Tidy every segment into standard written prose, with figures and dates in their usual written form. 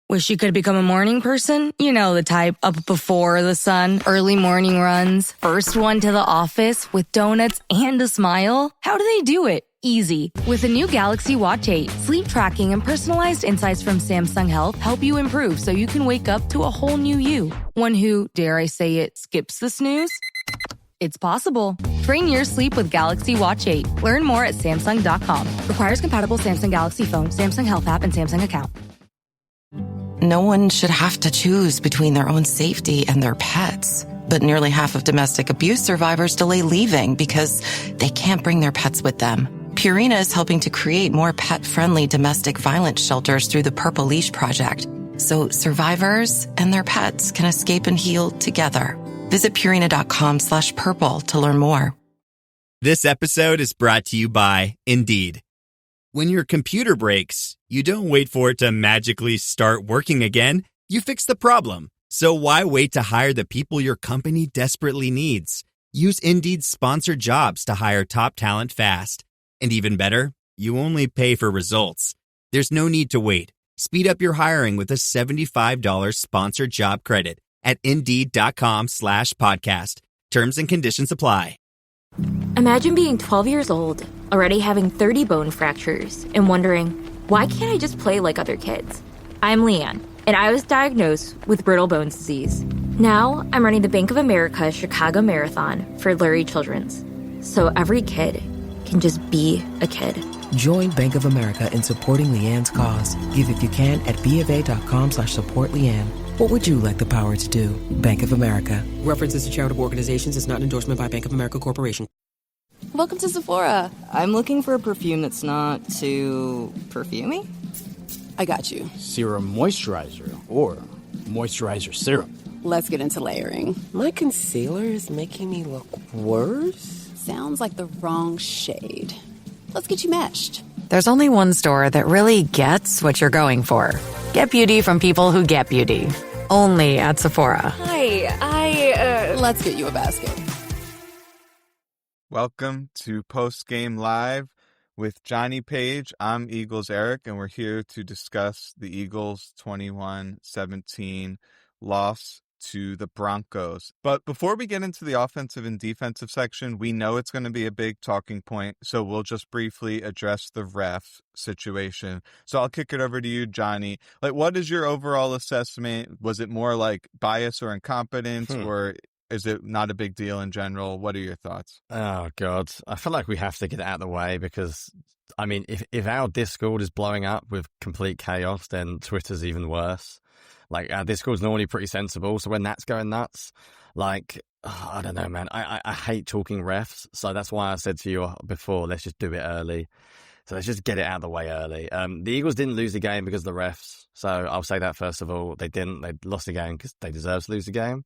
Wish you could become a morning person? You know the type, up before the sun, early morning runs, first one to the office with donuts and a smile. How do they do it? Easy. With the new Galaxy Watch 8, sleep tracking and personalized insights from Samsung Health help you improve so you can wake up to a whole new you. One who, dare I say it, skips the snooze? It's possible. Train your sleep with Galaxy Watch 8. Learn more at Samsung.com. Requires compatible Samsung Galaxy phone, Samsung Health app, and Samsung account. No one should have to choose between their own safety and their pets. But nearly half of domestic abuse survivors delay leaving because they can't bring their pets with them. Purina is helping to create more pet-friendly domestic violence shelters through the Purple Leash Project, so survivors and their pets can escape and heal together. Visit Purina.com/purple to learn more. This episode is brought to you by Indeed. When your computer breaks, you don't wait for it to magically start working again. You fix the problem. So why wait to hire the people your company desperately needs? Use Indeed's sponsored jobs to hire top talent fast. And even better, you only pay for results. There's no need to wait. Speed up your hiring with a $75 sponsored job credit at Indeed.com/podcast. Terms and conditions apply. Imagine being 12 years old, already having 30 bone fractures, and wondering, why can't I just play like other kids? I'm Leanne, and I was diagnosed with brittle bone disease. Now, I'm running the Bank of America Chicago Marathon for Lurie Children's, so every kid can just be a kid. Join Bank of America in supporting Leanne's cause. Give if you can at BofA.com/supportLeanne. What would you like the power to do? Bank of America. References to charitable organizations is not an endorsement by Bank of America Corporation. Welcome to Sephora. I'm looking for a perfume that's not too perfumey. I got you. Serum moisturizer or moisturizer serum. Let's get into layering. My concealer is making me look worse. Sounds like the wrong shade. Let's get you matched. There's only one store that really gets what you're going for. Get beauty from people who get beauty. Only at Sephora. Hi, Let's get you a basket. Welcome to Postgame Live with Jonny Page. I'm Eagles Eric, and we're here to discuss the Eagles' 21-17 loss to the Broncos. But before we get into the offensive and defensive section, we know it's going to be a big talking point, so we'll just briefly address the ref situation. So I'll kick it over to you, Jonny. Like, what is your overall assessment? Was it more like bias or incompetence, or is it not a big deal in general? What are your thoughts? Oh, God. I feel like we have to get it out of the way because, I mean, if our Discord is blowing up with complete chaos, then Twitter's even worse. Like, our Discord's normally pretty sensible, so when that's going nuts, like, I don't know, man. I hate talking refs, so that's why I said to you before, let's just do it early. So let's just get it out of the way early. The Eagles didn't lose the game because of the refs, so I'll say that first of all. They didn't. They lost the game because they deserve to lose the game.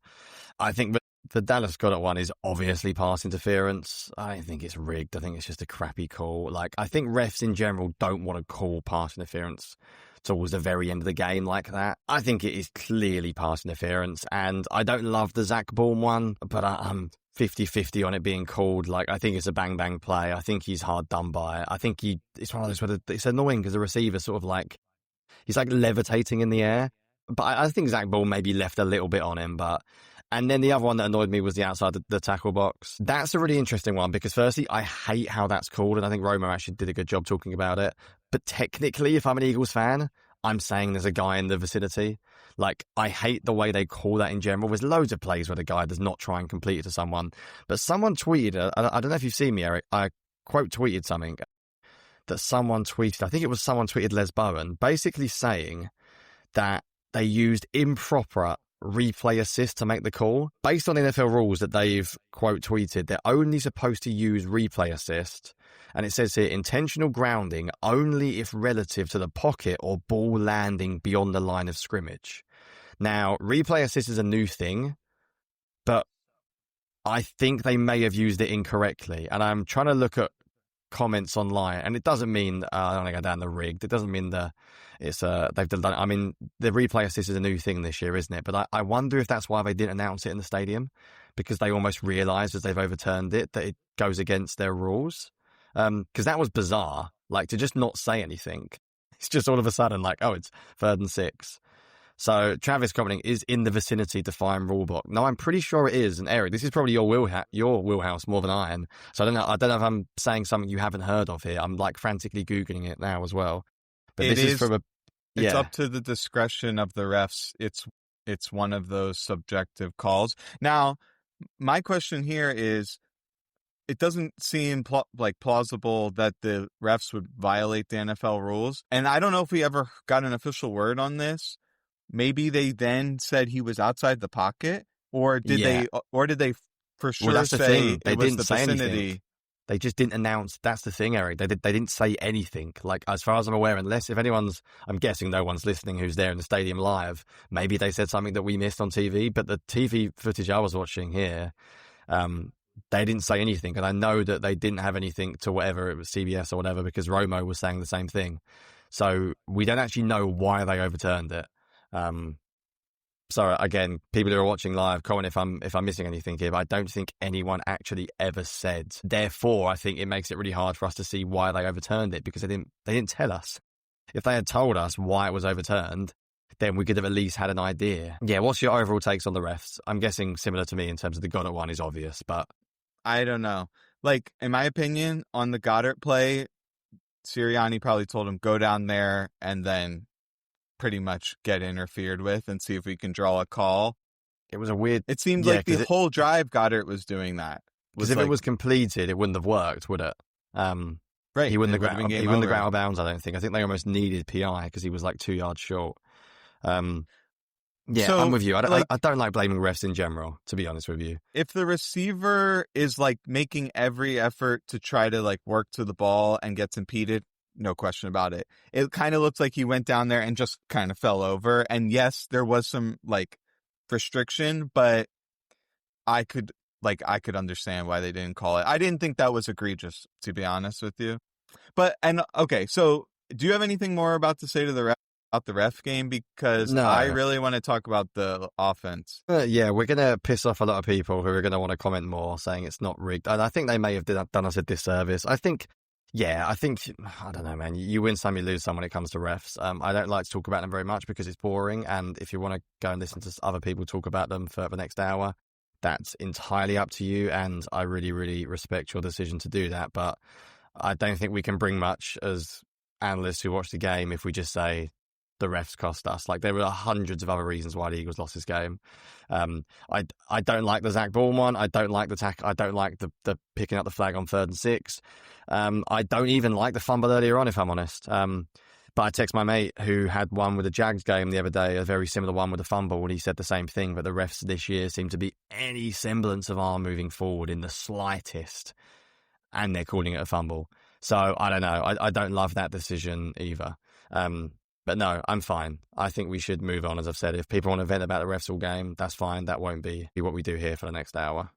I think the Dallas Goedert one is obviously pass interference. I don't think it's rigged. I think it's just a crappy call. Like, I think refs in general don't want to call pass interference towards the very end of the game like that. I think it is clearly pass interference, and I don't love the Zach Bourne one, but I'm 50-50 on it being called. Like, I think it's a bang-bang play. I think he's hard done by it. I think it's one of those where it's annoying because the receiver sort of like, he's like levitating in the air. But I think Zach Bourne maybe left a little bit on him, but... And then the other one that annoyed me was the outside the tackle box. That's a really interesting one because firstly, I hate how that's called, and I think Romo actually did a good job talking about it. But technically, if I'm an Eagles fan, I'm saying there's a guy in the vicinity. Like, I hate the way they call that in general. There's loads of plays where the guy does not try and complete it to someone. But someone tweeted, I don't know if you've seen me, Eric, I quote tweeted something that someone tweeted. I think it was someone tweeted Les Bowen, basically saying that they used improper replay assist to make the call. Based on NFL rules that they've quote tweeted, they're only supposed to use replay assist, and it says here intentional grounding only if relative to the pocket or ball landing beyond the line of scrimmage. Now, replay assist is a new thing, but I think they may have used it incorrectly, and I'm trying to look at comments online, and it doesn't mean I don't want to go down the rigged. It doesn't mean they've done. I mean, the replay assist is a new thing this year, isn't it? But I wonder if that's why they didn't announce it in the stadium, because they almost realised as they've overturned it that it goes against their rules. Because that was bizarre. Like, to just not say anything, it's just all of a sudden like, oh, it's 3rd and 6. So Travis commenting, is in the vicinity defined rule book. No, I'm pretty sure it is. And Eric, this is probably your wheelhouse more than I am. So I don't know if I'm saying something you haven't heard of here. I'm like frantically Googling it now as well. But this is from it's up to the discretion of the refs. It's one of those subjective calls. Now, my question here is, it doesn't seem plausible that the refs would violate the NFL rules. And I don't know if we ever got an official word on this. Maybe they then said he was outside the pocket, or did they for sure that's the say thing. They it was didn't the say vicinity? anything. They just didn't announce. That's the thing, Eric. They didn't say anything. Like, as far as I'm aware, I'm guessing no one's listening who's there in the stadium live. Maybe they said something that we missed on TV, but the TV footage I was watching here, they didn't say anything. And I know that they didn't have anything to whatever, it was CBS or whatever, because Romo was saying the same thing. So we don't actually know why they overturned it. So again, people who are watching live, comment if I'm missing anything here, but I don't think anyone actually ever said. Therefore, I think it makes it really hard for us to see why they overturned it, because they didn't tell us. If they had told us why it was overturned, then we could have at least had an idea. Yeah, what's your overall takes on the refs? I'm guessing similar to me in terms of the Goddard one is obvious, but I don't know. Like, in my opinion, on the Goddard play, Sirianni probably told him, go down there and then pretty much get interfered with and see if we can draw a call. It was a weird... It seemed like the whole drive Goddard was doing that. Because if it was completed, it wouldn't have worked, would it? Right. He wouldn't have got out of bounds, I don't think. I think they almost needed PI because he was like 2 yards short. So, I'm with you. I don't like blaming refs in general, to be honest with you. If the receiver is like making every effort to try to like work to the ball and gets impeded, no question about it. It kind of looks like he went down there and just kind of fell over. And yes, there was some like restriction, but I could understand why they didn't call it. I didn't think that was egregious, to be honest with you. Okay, so do you have anything more about to say to the ref game? Because no. I really want to talk about the offense. Yeah, we're going to piss off a lot of people who are going to want to comment more, saying it's not rigged. And I think they may have done us a disservice. I don't know, man. You win some, you lose some when it comes to refs. I don't like to talk about them very much because it's boring. And if you want to go and listen to other people talk about them for the next hour, that's entirely up to you. And I really, really respect your decision to do that. But I don't think we can bring much as analysts who watch the game if we just say the refs cost us. Like, there were hundreds of other reasons why the Eagles lost this game. I don't like the Zach Ball one. I don't like the tackle. I don't like the picking up the flag on 3rd and 6. I don't even like the fumble earlier on, if I'm honest. But I text my mate who had one with the Jags game the other day, a very similar one with a fumble, and he said the same thing, but the refs this year seem to be any semblance of arm moving forward in the slightest, and they're calling it a fumble. So I don't know. I don't love that decision either. But no, I'm fine. I think we should move on, as I've said. If people want to vent about the refs all game, that's fine. That won't be what we do here for the next hour.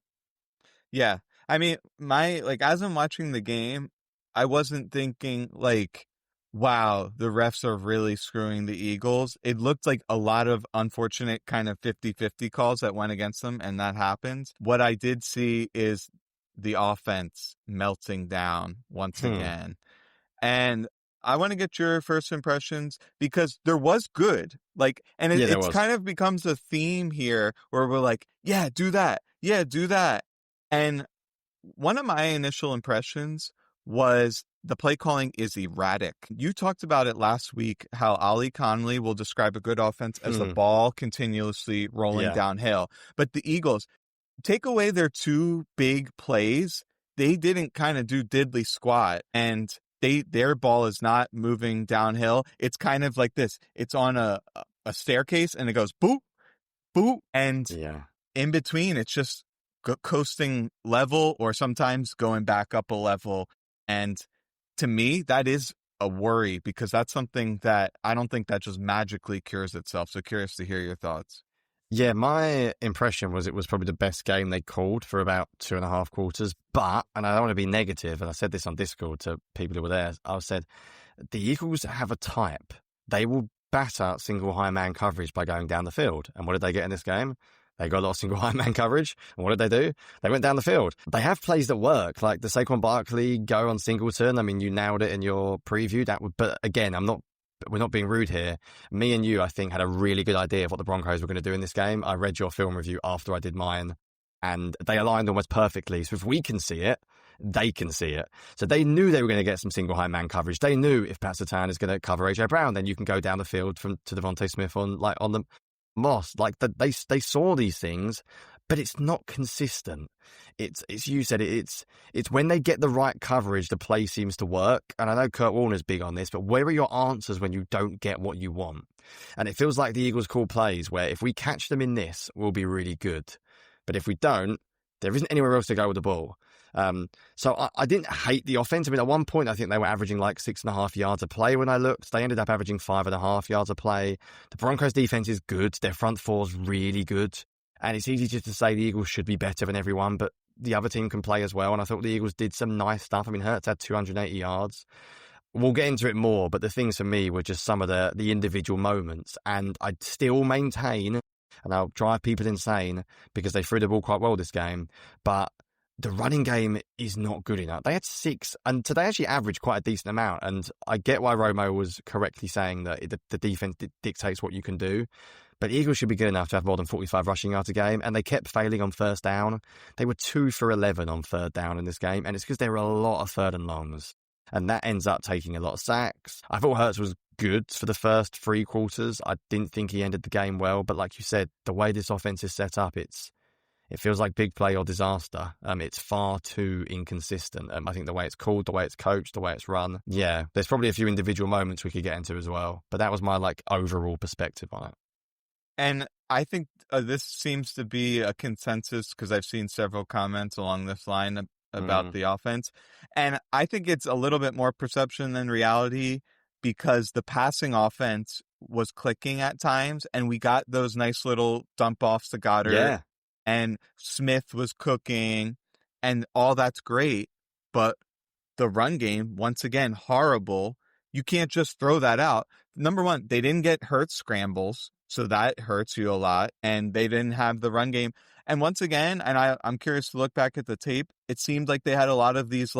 Yeah. I mean, as I'm watching the game, I wasn't thinking like, wow, the refs are really screwing the Eagles. It looked like a lot of unfortunate kind of 50-50 calls that went against them, and that happened. What I did see is the offense melting down once again. And I want to get your first impressions, because there was good. It kind of becomes a theme here where we're like, yeah, do that. Yeah, do that. And one of my initial impressions was the play calling is erratic. You talked about it last week, how Ali Conley will describe a good offense as the ball continuously rolling downhill. But the Eagles, take away their 2 big plays, they didn't kind of do diddly squat, and their ball is not moving downhill. It's kind of like this. It's on a staircase, and it goes boop, boop, and in between, it's just coasting level, or sometimes going back up a level. And to me, that is a worry, because that's something that I don't think that just magically cures itself. So curious to hear your thoughts. Yeah, my impression was it was probably the best game they called for about 2.5 quarters. But, and I don't want to be negative, and I said this on Discord to people who were there, I said, the Eagles have a type. They will batter single high man coverage by going down the field. And what did they get in this game? They got a lot of single high man coverage. And what did they do? They went down the field. They have plays that work, like the Saquon Barkley go on Singleton. I mean, you nailed it in your preview. But again, I'm not we're not being rude here. Me and you, I think, had a really good idea of what the Broncos were going to do in this game. I read your film review after I did mine, and they aligned almost perfectly. So if we can see it, they can see it. So they knew they were going to get some single high man coverage. They knew if Pat Surtain is going to cover AJ Brown, then you can go down the field to Devontae Smith on the Moss. Like they saw these things, but it's not consistent. It's you said it, it's when they get the right coverage, the play seems to work. And I know Kurt Warner's big on this, but where are your answers when you don't get what you want? And it feels like the Eagles call plays where if we catch them in this, we'll be really good. But if we don't, there isn't anywhere else to go with the ball. So I didn't hate the offense. I mean, at one point, I think they were averaging like 6.5 yards a play when I looked. They ended up averaging 5.5 yards a play. The Broncos defense is good. Their front four's really good. And it's easy just to say the Eagles should be better than everyone, but the other team can play as well. And I thought the Eagles did some nice stuff. I mean, Hurts had 280 yards. We'll get into it more, but the things for me were just some of the individual moments. And I'd still maintain, and I'll drive people insane because they threw the ball quite well this game, but the running game is not good enough. They had 6, and today actually averaged quite a decent amount. And I get why Romo was correctly saying that the defense dictates what you can do. But Eagles should be good enough to have more than 45 rushing yards a game, and they kept failing on first down. They were 2 for 11 on third down in this game, and it's because there were a lot of third and longs, and that ends up taking a lot of sacks. I thought Hurts was good for the first 3 quarters. I didn't think he ended the game well, but like you said, the way this offense is set up, it feels like big play or disaster. It's far too inconsistent. I think the way it's called, the way it's coached, the way it's run. Yeah, there's probably a few individual moments we could get into as well, but that was my overall perspective on it. And I think this seems to be a consensus because I've seen several comments along this line about the offense. And I think it's a little bit more perception than reality because the passing offense was clicking at times and we got those nice little dump offs to Goddard. Yeah. And Smith was cooking and all that's great. But the run game, once again, horrible. You can't just throw that out. Number one, they didn't get Hurts scrambles. So that hurts you a lot. And they didn't have the run game. And once again, and I'm curious to look back at the tape, it seemed like they had a lot of these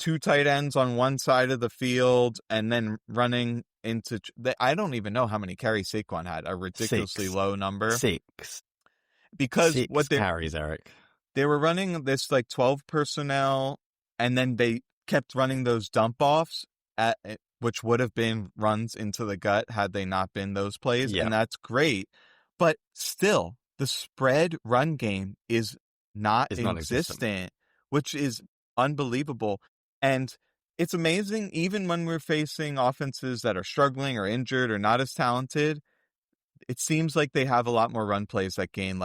2 tight ends on one side of the field and then running into... I don't even know how many carries Saquon had. A ridiculously low number. 6. Because 6 what they carries, Eric. They were running this 12 personnel and then they kept running those dump offs which would have been runs into the gut had they not been those plays. Yeah. And that's great. But still, the spread run game is not existent, which is unbelievable. And it's amazing, even when we're facing offenses that are struggling or injured or not as talented, it seems like they have a lot more run plays that gain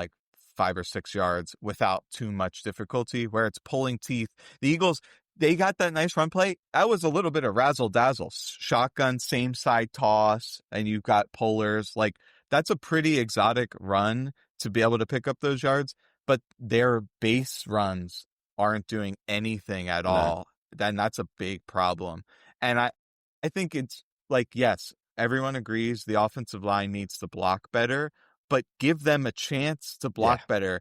5 or 6 yards without too much difficulty, where it's pulling teeth. The Eagles... They got that nice run play. That was a little bit of razzle dazzle. Shotgun, same side toss, and you've got pullers. That's a pretty exotic run to be able to pick up those yards. But their base runs aren't doing anything at all. Then that's a big problem. And I think it's yes, everyone agrees the offensive line needs to block better, but give them a chance to block better.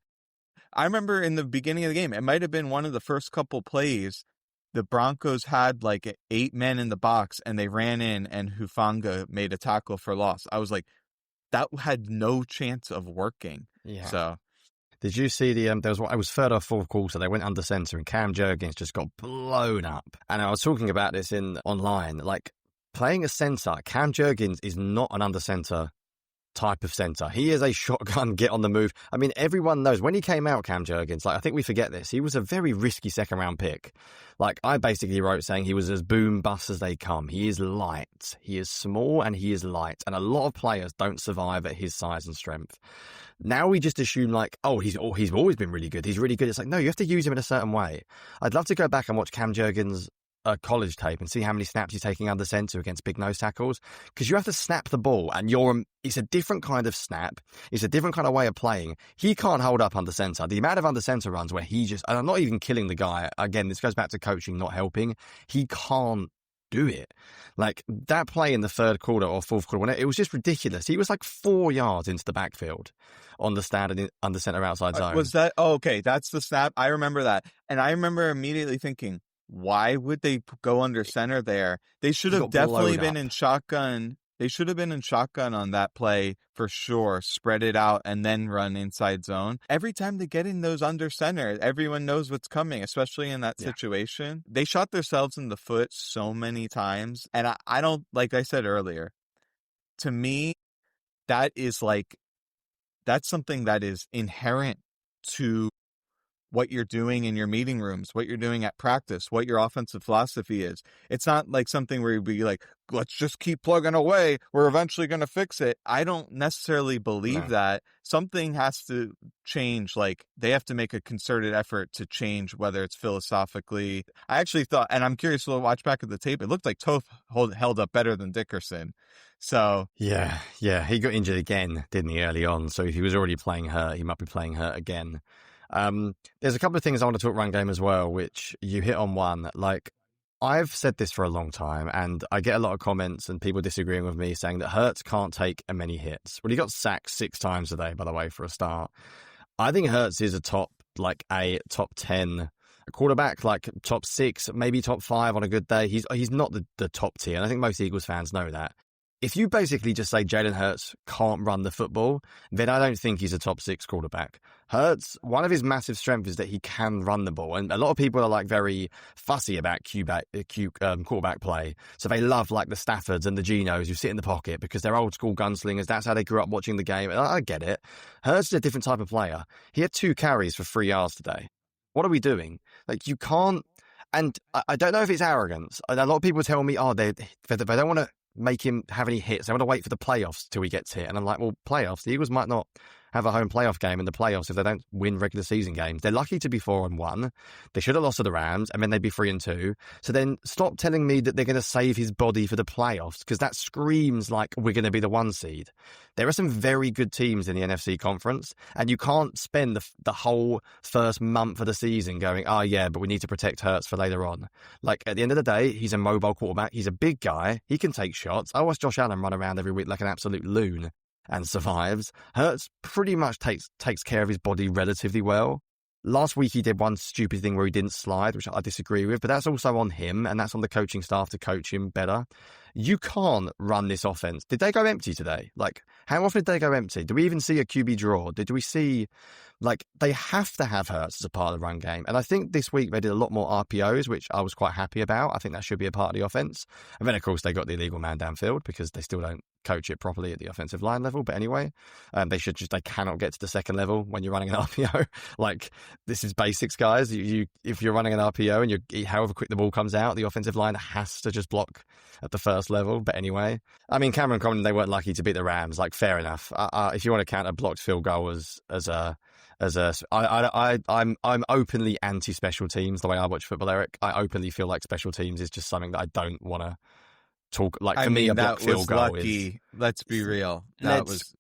I remember in the beginning of the game, it might have been one of the first couple plays. The Broncos had 8 men in the box and they ran in and Hufanga made a tackle for loss. I was like, that had no chance of working. Yeah. So did you see I was third or fourth quarter, they went under center and Cam Jurgens just got blown up. And I was talking about this online, playing a center, Cam Jurgens is not an under center type of center. He is a shotgun, get on the move. I mean, everyone knows when he came out, Cam Jurgens, I think we forget this. He was a very risky 2nd round pick. I basically wrote saying he was as boom bust as they come. He is light. He is small and he is light. And a lot of players don't survive at his size and strength. Now we just assume he's always been really good. He's really good. It's no, you have to use him in a certain way. I'd love to go back and watch Cam Jurgens college tape and see how many snaps he's taking under center against big nose tackles, because you have to snap the ball and it's a different kind of snap. It's a different kind of way of playing. He can't hold up under center. The amount of under center runs where and I'm not even killing the guy. Again, this goes back to coaching, not helping. He can't do it. That play in the 3rd quarter or 4th quarter, it was just ridiculous. He was 4 yards into the backfield on the standard under center outside zone. Was that? Oh, okay. That's the snap. I remember that. And I remember immediately thinking, why would they go under center there? They should have definitely been in shotgun They should have been in shotgun on that play for sure, spread it out and then run inside zone. Every time they get in those under center, everyone knows what's coming, especially in that situation. They shot themselves in the foot so many times. And I don't, like I said earlier, to me, that's something that is inherent to what you're doing in your meeting rooms, what you're doing at practice, what your offensive philosophy is. It's not like something where you'd be like, let's just keep plugging away. We're eventually going to fix it. I don't necessarily believe that. Something has to change. Like, they have to make a concerted effort to change, whether it's philosophically. I actually thought, and I'm curious to watch back at the tape, it looked like Toth held up better than Dickerson. So yeah, he got injured again, didn't he, early on? So if he was already playing hurt, he might be playing hurt again. There's a couple of things I want to talk run game as well, which you hit on one. Like, I've said this for a long time, and I get a lot of comments and people disagreeing with me saying that Hurts can't take many hits. Well, he got sacked 6 times today, by the way, for a start. I think Hurts is a top 10 quarterback, like top 6, maybe top 5 on a good day. He's not the top tier, and I think most Eagles fans know that. If you basically just say Jalen Hurts can't run the football, then I don't think he's a top 6 quarterback. Hurts, one of his massive strengths is that he can run the ball. And a lot of people are like very fussy about quarterback play. So they love like the Staffords and the Genos who sit in the pocket because they're old school gunslingers. That's how they grew up watching the game. And I get it. Hurts is a different type of player. He had 2 carries for 3 yards today. What are we doing? Like, you can't. And I don't know if it's arrogance. And a lot of people tell me, they don't want to make him have any hits. I want to wait for the playoffs till he gets hit. And I'm like, well, playoffs, the Eagles might not have a home playoff game in the playoffs if they don't win regular season games. They're lucky to be 4-1. They should have lost to the Rams, and then they'd be 3-2. So then stop telling me that they're going to save his body for the playoffs, because that screams like we're going to be the 1 seed. There are some very good teams in the NFC conference, and you can't spend the whole first month of the season going, but we need to protect Hurts for later on. Like, at the end of the day, he's a mobile quarterback. He's a big guy. He can take shots. I watch Josh Allen run around every week like an absolute loon and survives. Hurts pretty much takes care of his body relatively well. Last week he did one stupid thing where he didn't slide, which I disagree with, but that's also on him, and that's on the coaching staff to coach him better. You can't run this offense. Did they go empty today? Like, how often did they go empty? Do we even see a QB draw? Did we see, like, they have to have Hurts as a part of the run game. And I think this week they did a lot more RPOs, which I was quite happy about. I think that should be a part of the offense. And then, of course, they got the illegal man downfield because they still don't coach it properly at the offensive line level. But anyway, they cannot get to the second level when you're running an RPO. Like, this is basics, guys. If you're running an RPO and however quick the ball comes out, the offensive line has to just block at the first level. But anyway, I mean, Cameron Conlon, they weren't lucky to beat the Rams. Like, fair enough. If you want to count a blocked field goal I'm openly anti special teams the way I watch football, Eric. I openly feel like special teams is just something that I don't want to talk. Like, for me, a blocked field goal lucky. Let's be real. That was.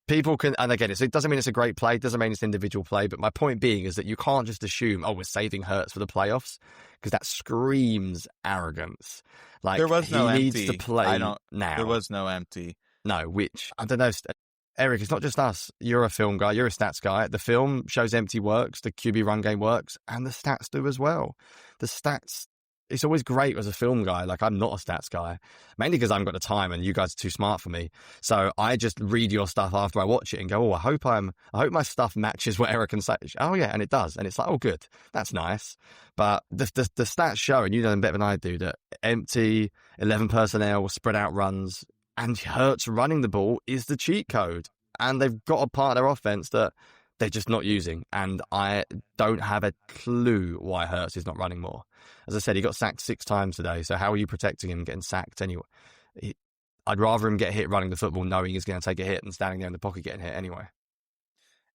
People can, and again, it doesn't mean it's a great play, it doesn't mean it's individual play, but my point being is that you can't just assume, we're saving Hurts for the playoffs, because that screams arrogance. Like, there was no he needs empty. to play now. There was no empty. No, which, I don't know, Eric, it's not just us. You're a film guy, you're a stats guy. The film shows empty works, the QB run game works, and the stats do as well. The stats, it's always great as a film guy. Like, I'm not a stats guy, mainly because I haven't got the time and you guys are too smart for me. So I just read your stuff after I watch it and go, I hope my stuff matches what Eric can say. Oh yeah, and it does. And it's like, oh good, that's nice. But the stats show, and you know them better than I do, that empty 11 personnel, spread out runs, and Hurts running the ball is the cheat code. And they've got a part of their offense that they're just not using. And I don't have a clue why Hurts is not running more. As I said, he got sacked 6 times today. So how are you protecting him getting sacked anyway? I'd rather him get hit running the football knowing he's going to take a hit than standing there in the pocket getting hit anyway.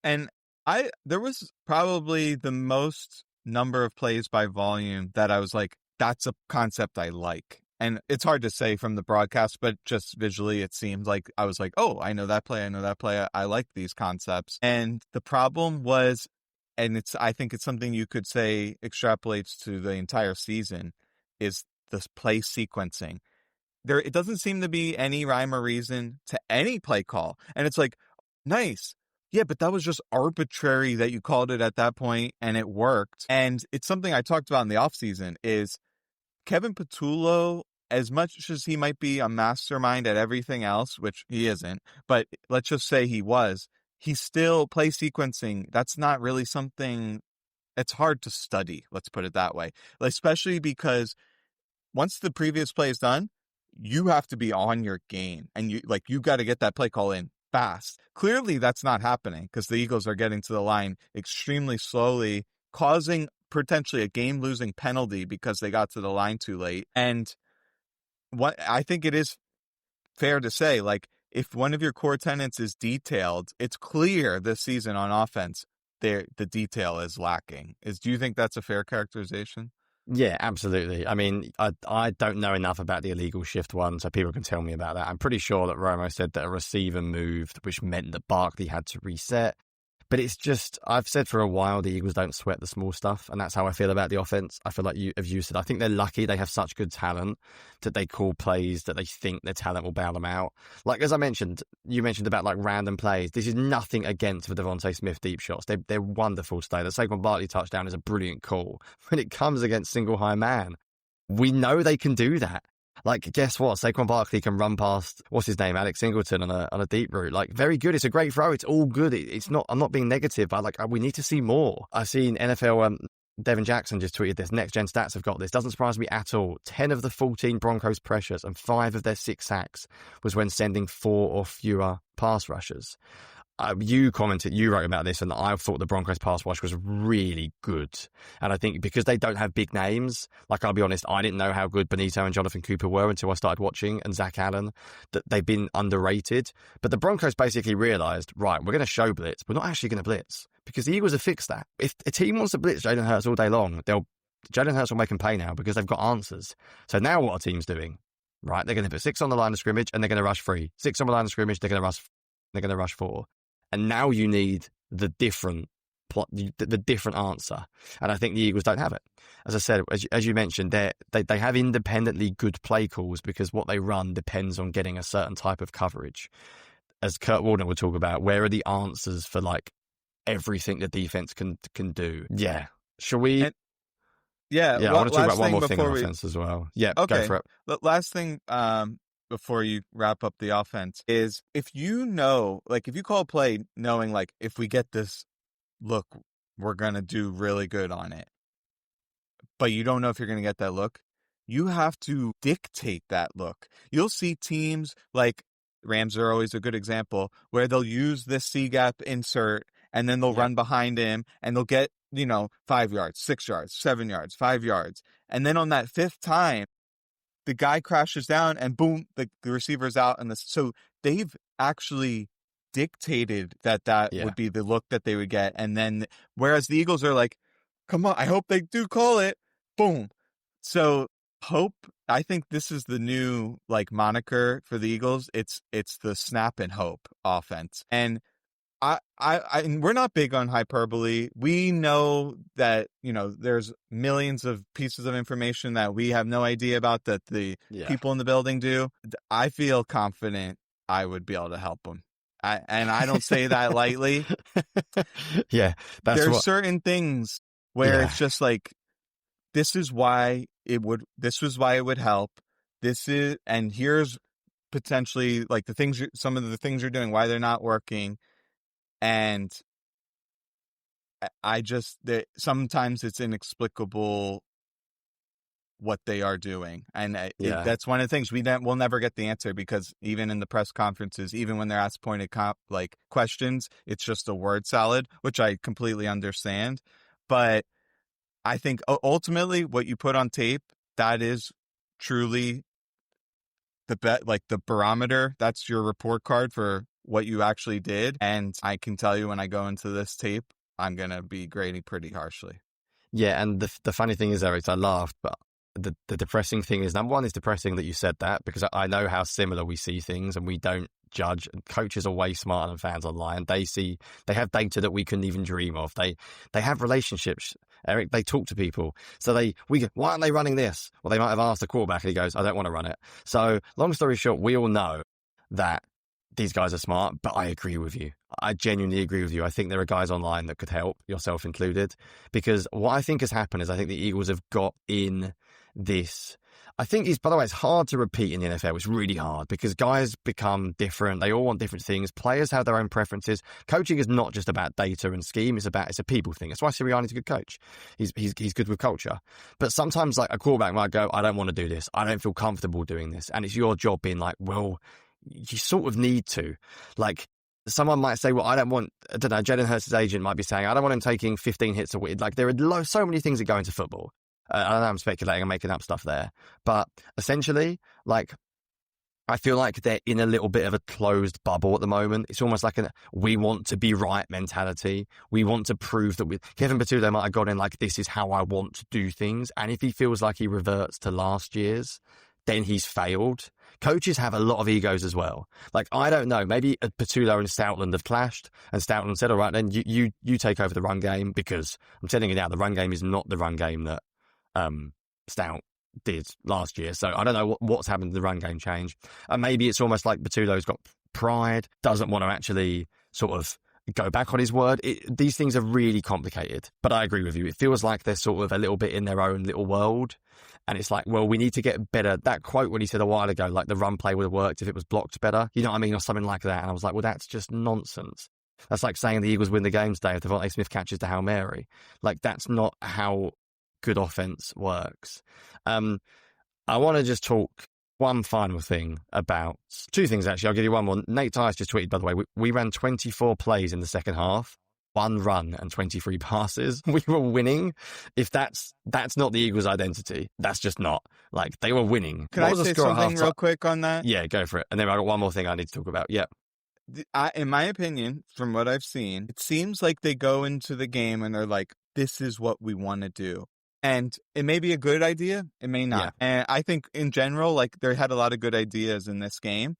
And there was probably the most number of plays by volume that I was like, that's a concept I like. And it's hard to say from the broadcast, but just visually, it seemed like I was like, oh, I know that play. I like these concepts. And the problem was, and I think it's something you could say extrapolates to the entire season, is this play sequencing. It doesn't seem to be any rhyme or reason to any play call. And it's like, nice. Yeah, but that was just arbitrary that you called it at that point and it worked. And it's something I talked about in the offseason is Kevin Patullo as much as he might be a mastermind at everything else, which he isn't, but let's just say he was, he's still play sequencing. That's not really something, it's hard to study. Let's put it that way. Especially because once the previous play is done, you have to be on your game and you got to get that play call in fast. Clearly that's not happening because the Eagles are getting to the line extremely slowly, causing potentially a game losing penalty because they got to the line too late. And what I think it is fair to say, like, if one of your core tenets is detailed, it's clear this season on offense the detail is lacking. Do you think that's a fair characterization? Yeah, absolutely. I mean, I don't know enough about the illegal shift one, so people can tell me about that. I'm pretty sure that Romo said that a receiver moved, which meant that Barkley had to reset. But it's just, I've said for a while, the Eagles don't sweat the small stuff, and that's how I feel about the offense. I feel like as you said, I think they're lucky they have such good talent that they call plays that they think their talent will bail them out. Like, as I mentioned, you mentioned about like random plays. This is nothing against the Devontae Smith deep shots. They're wonderful today. The Saquon Barkley touchdown is a brilliant call. When it comes against single high man, we know they can do that. Like, guess what? Saquon Barkley can run past, what's his name, Alex Singleton on a deep route. Like, very good. It's a great throw. It's all good. It's not, I'm not being negative, but like, we need to see more. I've seen NFL, Devin Jackson just tweeted this. Next Gen Stats have got this. Doesn't surprise me at all. 10 of the 14 Broncos pressures and 5 of their 6 sacks was when sending 4 or fewer pass rushers. You wrote about this, and I thought the Broncos pass rush was really good. And I think because they don't have big names, like, I'll be honest, I didn't know how good Benito and Jonathan Cooper were until I started watching, and Zach Allen, that they've been underrated. But the Broncos basically realized, right, we're going to show blitz. We're not actually going to blitz because the Eagles have fixed that. If a team wants to blitz Jalen Hurts all day long, Jalen Hurts will make them pay now because they've got answers. So now what are teams doing? Right, they're going to put 6 on the line of scrimmage and they're going to rush 3. 6 on the line of scrimmage, they're going to rush 4. And now you need the different answer. And I think the Eagles don't have it. As I said, as you mentioned, they have independently good play calls because what they run depends on getting a certain type of coverage. As Kurt Warner would talk about, where are the answers for like everything the defense can do? Yeah. Shall we? I want to talk about one more thing on offense as well. Yeah, okay. Go for it. Last thing, before you wrap up the offense is if you call a play knowing like if we get this look, we're going to do really good on it, but you don't know if you're going to get that look, you have to dictate that look. You'll see teams like Rams are always a good example where they'll use this C-gap insert and then they'll run behind him and they'll get, 5 yards, 6 yards, 7 yards, 5 yards. And then on that 5th time, the guy crashes down and boom, the receiver's out. So they've actually dictated that would be the look that they would get. And then, whereas the Eagles are like, come on, I hope they do call it. Boom. So I think this is the new like moniker for the Eagles. It's the snap and hope offense. And and we're not big on hyperbole. We know that, there's millions of pieces of information that we have no idea about that the people in the building do. I feel confident I would be able to help them. And I don't say that lightly. Yeah. There's certain things where it's just like, this was why it would help. And here's potentially like some of the things you're doing, why they're not working. And sometimes it's inexplicable what they are doing. And that's one of the things we'll never get the answer because even in the press conferences, even when they're asked pointed questions, it's just a word salad, which I completely understand. But I think ultimately what you put on tape, that is truly the barometer. That's your report card for what you actually did. And I can tell you when I go into this tape, I'm going to be grading pretty harshly. Yeah. And the funny thing is, Eric, I laughed, but the depressing thing is, number one, it's depressing that you said that because I know how similar we see things and we don't judge. Coaches are way smarter than fans online. They have data that we couldn't even dream of. They have relationships, Eric. They talk to people. So why aren't they running this? Well, they might have asked the quarterback and he goes, I don't want to run it. So long story short, we all know that these guys are smart, but I agree with you. I genuinely agree with you. I think there are guys online that could help, yourself included, because what I think has happened is I think the Eagles have got in this. I think by the way, it's hard to repeat in the NFL. It's really hard because guys become different. They all want different things. Players have their own preferences. Coaching is not just about data and scheme. It's a people thing. That's why Sirianni's a good coach. He's good with culture. But sometimes like a quarterback might go, I don't want to do this. I don't feel comfortable doing this. And it's your job being like, well, you sort of need to. Like someone might say, well, I don't know, Jalen Hurts' agent might be saying, I don't want him taking 15 hits a week. Like there are so many things that go into football. I know I'm speculating and making up stuff there, but essentially, like, I feel like they're in a little bit of a closed bubble at the moment. It's almost like we want to be right mentality. We want to prove that Kevin Patullo might have gone in like, this is how I want to do things. And if he feels like he reverts to last year's, then he's failed. Coaches have a lot of egos as well. Like, I don't know, maybe Patullo and Stoutland have clashed and Stoutland said, all right, then you take over the run game, because I'm telling you now, the run game is not the run game that Stout did last year. So I don't know what's happened to the run game change. And maybe it's almost like Patullo's got pride, doesn't want to actually sort of go back on his word. These things are really complicated. But I agree with you. It feels like they're sort of a little bit in their own little world. And it's like, well, we need to get better. That quote when he said a while ago, like the run play would have worked if it was blocked better. You know what I mean? Or something like that. And I was like, well, that's just nonsense. That's like saying the Eagles win the game today if Devontae Smith catches the Hail Mary. Like, that's not how good offense works. I want to just talk one final thing about two things, actually. I'll give you one more. Nate Tice just tweeted, by the way, we ran 24 plays in the second half, 1 run and 23 passes. We were winning. If that's not the Eagles' identity, that's just not. Like, they were winning. Can I say something real quick on that? Yeah, go for it. And then I got one more thing I need to talk about. Yeah. In my opinion, from what I've seen, it seems like they go into the game and they're like, this is what we want to do. And it may be a good idea, it may not. Yeah. And I think in general, like, they had a lot of good ideas in this game,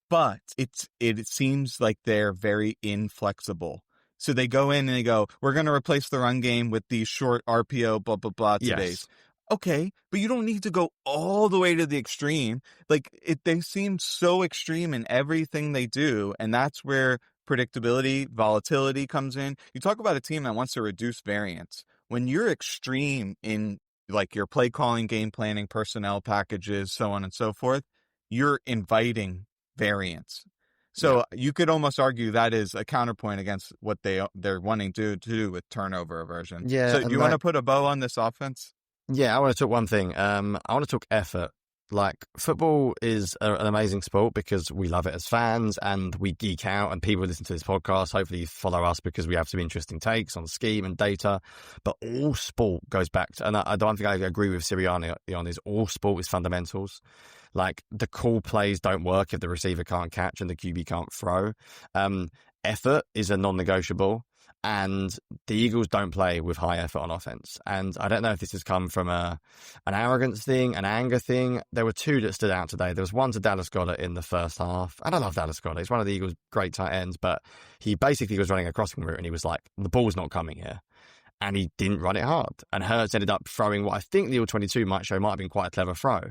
but it seems like they're very inflexible. So they go in and they go, we're going to replace the run game with these short RPO, blah, blah, blah today. Yes. Okay, but you don't need to go all the way to the extreme. Like, they seem so extreme in everything they do, and that's where predictability, volatility comes in. You talk about a team that wants to reduce variance. When you're extreme in like your play calling, game planning, personnel packages, so on and so forth, you're inviting variance. So you could almost argue that is a counterpoint against what they're wanting to do with turnover aversion. Yeah. So do you want to put a bow on this offense? Yeah, I want to talk one thing. I want to talk effort. Like, football is an amazing sport because we love it as fans and we geek out, and people listen to this podcast hopefully follow us because we have some interesting takes on scheme and data. But all sport goes back to, and I don't think I agree with Sirianni on this, all sport is fundamentals. Like, the cool plays don't work if the receiver can't catch and the QB can't throw. Effort is a non-negotiable. And the Eagles don't play with high effort on offense. And I don't know if this has come from an arrogance thing, an anger thing. There were two that stood out today. There was one to Dallas Goedert in the first half. And I love Dallas Goedert. He's one of the Eagles' great tight ends, but he basically was running a crossing route and he was like, the ball's not coming here. And he didn't run it hard. And Hurts ended up throwing what I think the All-22 might have been quite a clever throw.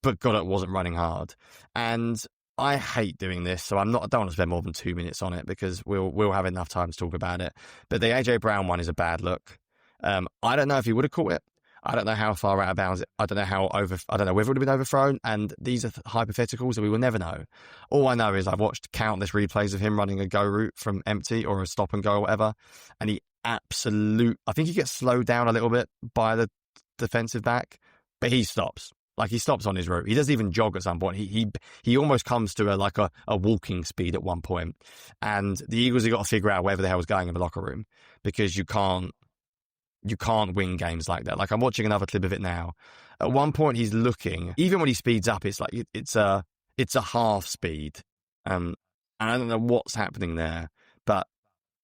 But Goedert wasn't running hard. And I hate doing this, so I don't want to spend more than 2 minutes on it because we'll have enough time to talk about it. But the AJ Brown one is a bad look. I don't know if he would have caught it. I don't know how far out of bounds. I don't know whether it would have been overthrown. And these are hypotheticals that we will never know. All I know is I've watched countless replays of him running a go route from empty or a stop and go or whatever, and I think he gets slowed down a little bit by the defensive back, but he stops. Like, he stops on his route. He doesn't even jog at some point. He almost comes to a walking speed at one point. And the Eagles have got to figure out wherever the hell is going in the locker room, because you can't win games like that. Like, I'm watching another clip of it now. At one point, he's looking, even when he speeds up, it's like it's a half speed. And I don't know what's happening there, but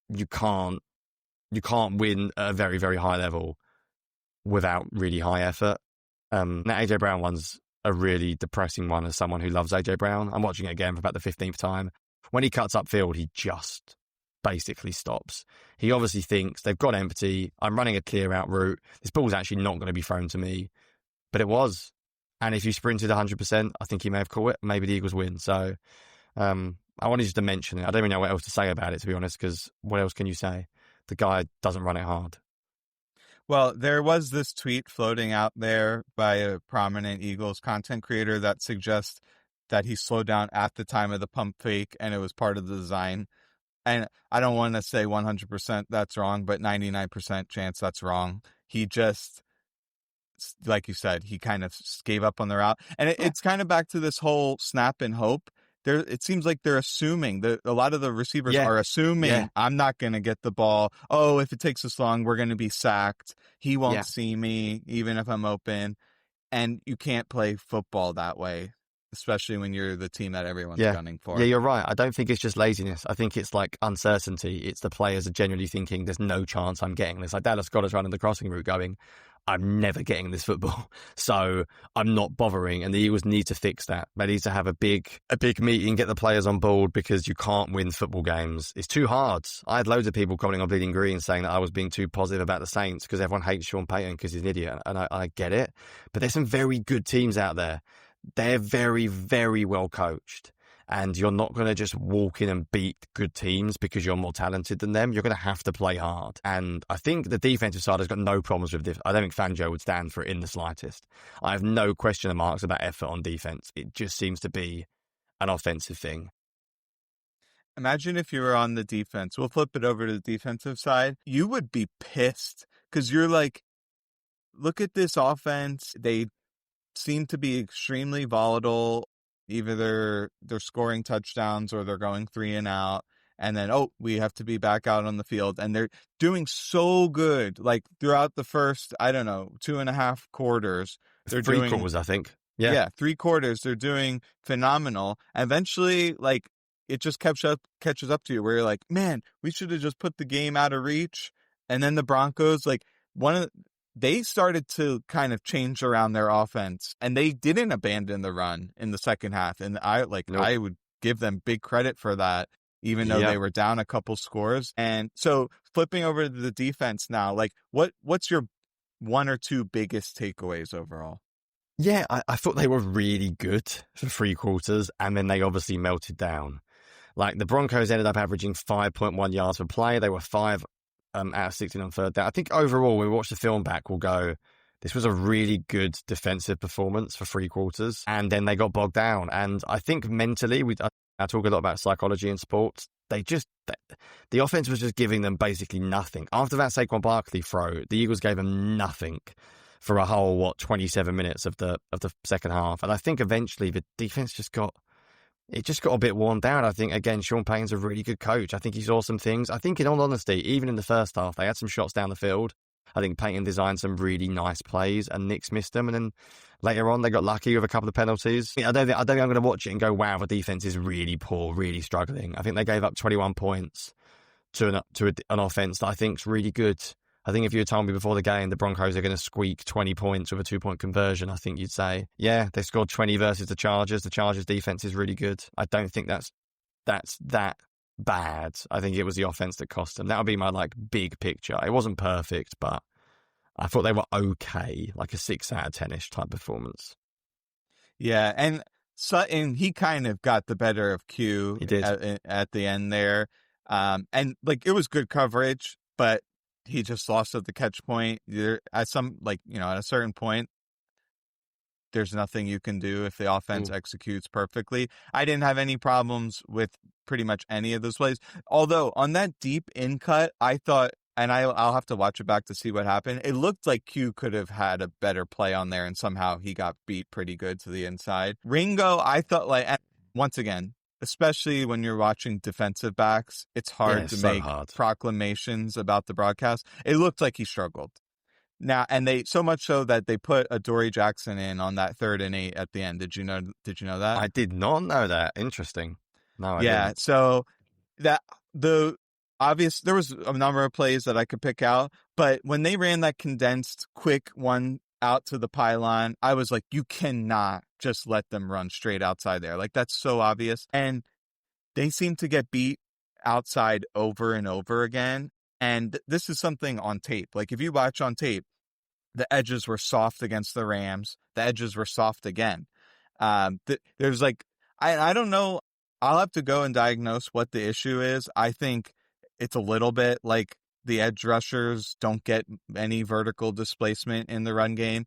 you can't win at a very, very high level without really high effort. That AJ Brown one's a really depressing one as someone who loves AJ Brown. I'm watching it again for about the 15th time. When he cuts upfield, he just basically stops. He obviously thinks they've got empty. I'm running a clear out route. This ball's actually not going to be thrown to me, but it was. And if you sprinted 100%, I think he may have caught it. Maybe the Eagles win. So I wanted just to mention it. I don't even know what else to say about it, to be honest, because what else can you say? The guy doesn't run it hard. Well, there was this tweet floating out there by a prominent Eagles content creator that suggests that he slowed down at the time of the pump fake and it was part of the design. And I don't want to say 100% that's wrong, but 99% chance that's wrong. He just, like you said, he kind of gave up on the route. And it's kind of back to this whole snap and hope. It seems like they're assuming that a lot of the receivers are assuming I'm not going to get the ball. Oh, if it takes this long, we're going to be sacked. He won't see me even if I'm open. And you can't play football that way, especially when you're the team that everyone's gunning for. Yeah, you're right. I don't think it's just laziness. I think it's like uncertainty. It's the players are genuinely thinking there's no chance I'm getting this. Like Dallas Goedert's running the crossing route going, I'm never getting this football. So I'm not bothering. And the Eagles need to fix that. They need to have a big meeting, get the players on board because you can't win football games. It's too hard. I had loads of people commenting on Bleeding Green saying that I was being too positive about the Saints because everyone hates Sean Payton because he's an idiot. And I get it. But there's some very good teams out there. They're very, very well coached. And you're not going to just walk in and beat good teams because you're more talented than them. You're going to have to play hard. And I think the defensive side has got no problems with this. I don't think Fangio would stand for it in the slightest. I have no question of marks about effort on defense. It just seems to be an offensive thing. Imagine if you were on the defense. We'll flip it over to the defensive side. You would be pissed because you're like, look at this offense. They seem to be extremely volatile. Either they're scoring touchdowns or they're going 3 and out. And then, we have to be back out on the field. And they're doing so good. Like throughout the first, 2.5 quarters. They're doing 3 quarters, I think. Yeah, 3 quarters. They're doing phenomenal. Eventually, like it just catches up to you where you're like, man, we should have just put the game out of reach. And then the Broncos, like they started to kind of change around their offense and they didn't abandon the run in the second half. And I would give them big credit for that, even though they were down a couple scores. And so flipping over to the defense now, like what's your 1 or 2 biggest takeaways overall? Yeah, I thought they were really good for 3 quarters and then they obviously melted down. Like the Broncos ended up averaging 5.1 yards per play. They were 5 out of 16 on third down. I think overall, when we watch the film back, we'll go, this was a really good defensive performance for 3 quarters. And then they got bogged down. And I think mentally, I talk a lot about psychology in sports. The offense was just giving them basically nothing. After that Saquon Barkley throw, the Eagles gave them nothing for a whole, 27 minutes of the second half. And I think eventually the defense just got a bit worn down. I think, again, Sean Payton's a really good coach. I think he saw some things. I think, in all honesty, even in the first half, they had some shots down the field. I think Payton designed some really nice plays and Knicks missed them. And then later on, they got lucky with a couple of penalties. I don't think I'm going to watch it and go, wow, the defense is really poor, really struggling. I think they gave up 21 points to an offense that I think is really good. I think if you had told me before the game the Broncos are going to squeak 20 points with a 2-point conversion, I think you'd say, yeah, they scored 20 versus the Chargers. The Chargers defense is really good. I don't think that's that bad. I think it was the offense that cost them. That would be my big picture. It wasn't perfect, but I thought they were okay, like a 6 out of 10-ish type performance. Yeah, and Sutton, he kind of got the better of Q. He did. At the end there. And it was good coverage, but he just lost at the catch point. At a certain point, there's nothing you can do if the offense executes perfectly. I didn't have any problems with pretty much any of those plays. Although on that deep in cut, I thought, and I'll have to watch it back to see what happened. It looked like Q could have had a better play on there, and somehow he got beat pretty good to the inside. Ringo, I thought once again, especially when you're watching defensive backs, it's hard to make proclamations about the broadcast. It looked like he struggled. Now, and they so much so that they put a Dory Jackson in on that 3rd and 8 at the end. Did you know that? I did not know that. Interesting. No, I didn't. So that there was a number of plays that I could pick out, but when they ran that condensed quick one out to the pylon, I was like, you cannot just let them run straight outside there. Like, that's so obvious. And they seem to get beat outside over and over again. And this is something on tape. Like, if you watch on tape, the edges were soft against the Rams. The edges were soft again. There's I don't know. I'll have to go and diagnose what the issue is. I think it's a little bit like the edge rushers don't get any vertical displacement in the run game.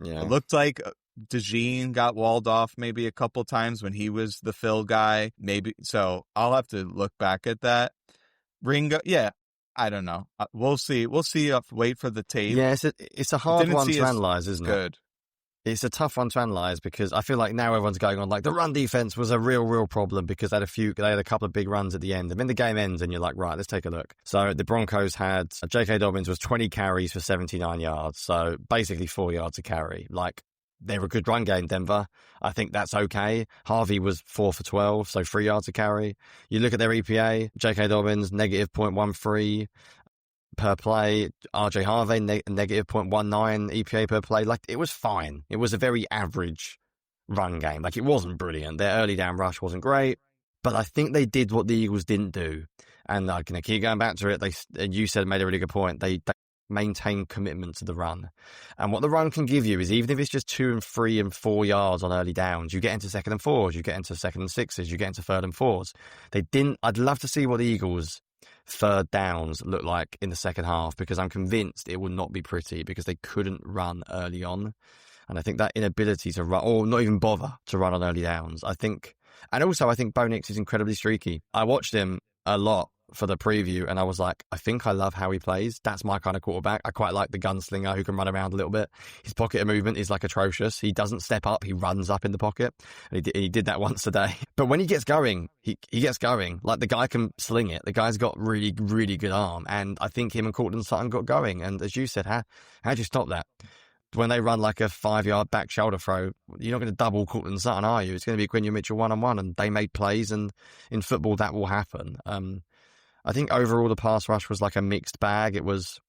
Yeah. It looked like DeJean got walled off maybe a couple times when he was the fill guy. Maybe so. I'll have to look back at that. Ringo, yeah, I don't know. We'll see. We'll see. Wait for the tape. Yeah, it's a hard one to analyze, isn't it? Good. It's a tough one to analyze because I feel like now everyone's going on like the run defense was a real problem because they had a couple of big runs at the end. And then the game ends and you're like, right, let's take a look. So the Broncos had J.K. Dobbins was 20 carries for 79 yards. So basically 4 yards a carry. Like, they were a good run game, Denver. I think that's okay. Harvey was 4 for 12, so 3 yards a carry. You look at their EPA, J.K. Dobbins, negative 0.13 per play. RJ Harvey, negative 0.19 EPA per play. Like, it was fine. It was a very average run game. Like, it wasn't brilliant. Their early down rush wasn't great, but I think they did what the Eagles didn't do. And I'm going to keep going back to it. You made a really good point. They maintain commitment to the run. And what the run can give you is even if it's just 2 and 3 and 4 yards on early downs, you get into 2nd and 4s, you get into 2nd and 6s, you get into 3rd and 4s. I'd love to see what the Eagles' 3rd downs look like in the second half because I'm convinced it will not be pretty because they couldn't run early on. And I think that inability to run, or not even bother to run on early downs, I think Bo Nix is incredibly streaky. I watched him a lot for the preview and I was like, I think I love how he plays. That's my kind of quarterback. I quite like the gunslinger who can run around a little bit. His pocket movement is like atrocious. He doesn't step up, he runs up in the pocket, and he did that once today. But when he gets going, he gets going. Like, the guy can sling it. The guy's got really good arm, and I think him and Courtland Sutton got going. And as you said, how do you stop that? When they run like a 5-yard back shoulder throw, you're not going to double Courtland Sutton, are you? It's going to be Quinn Mitchell 1-on-1, and they made plays, and in football that will happen. I think overall the pass rush was like a mixed bag. It was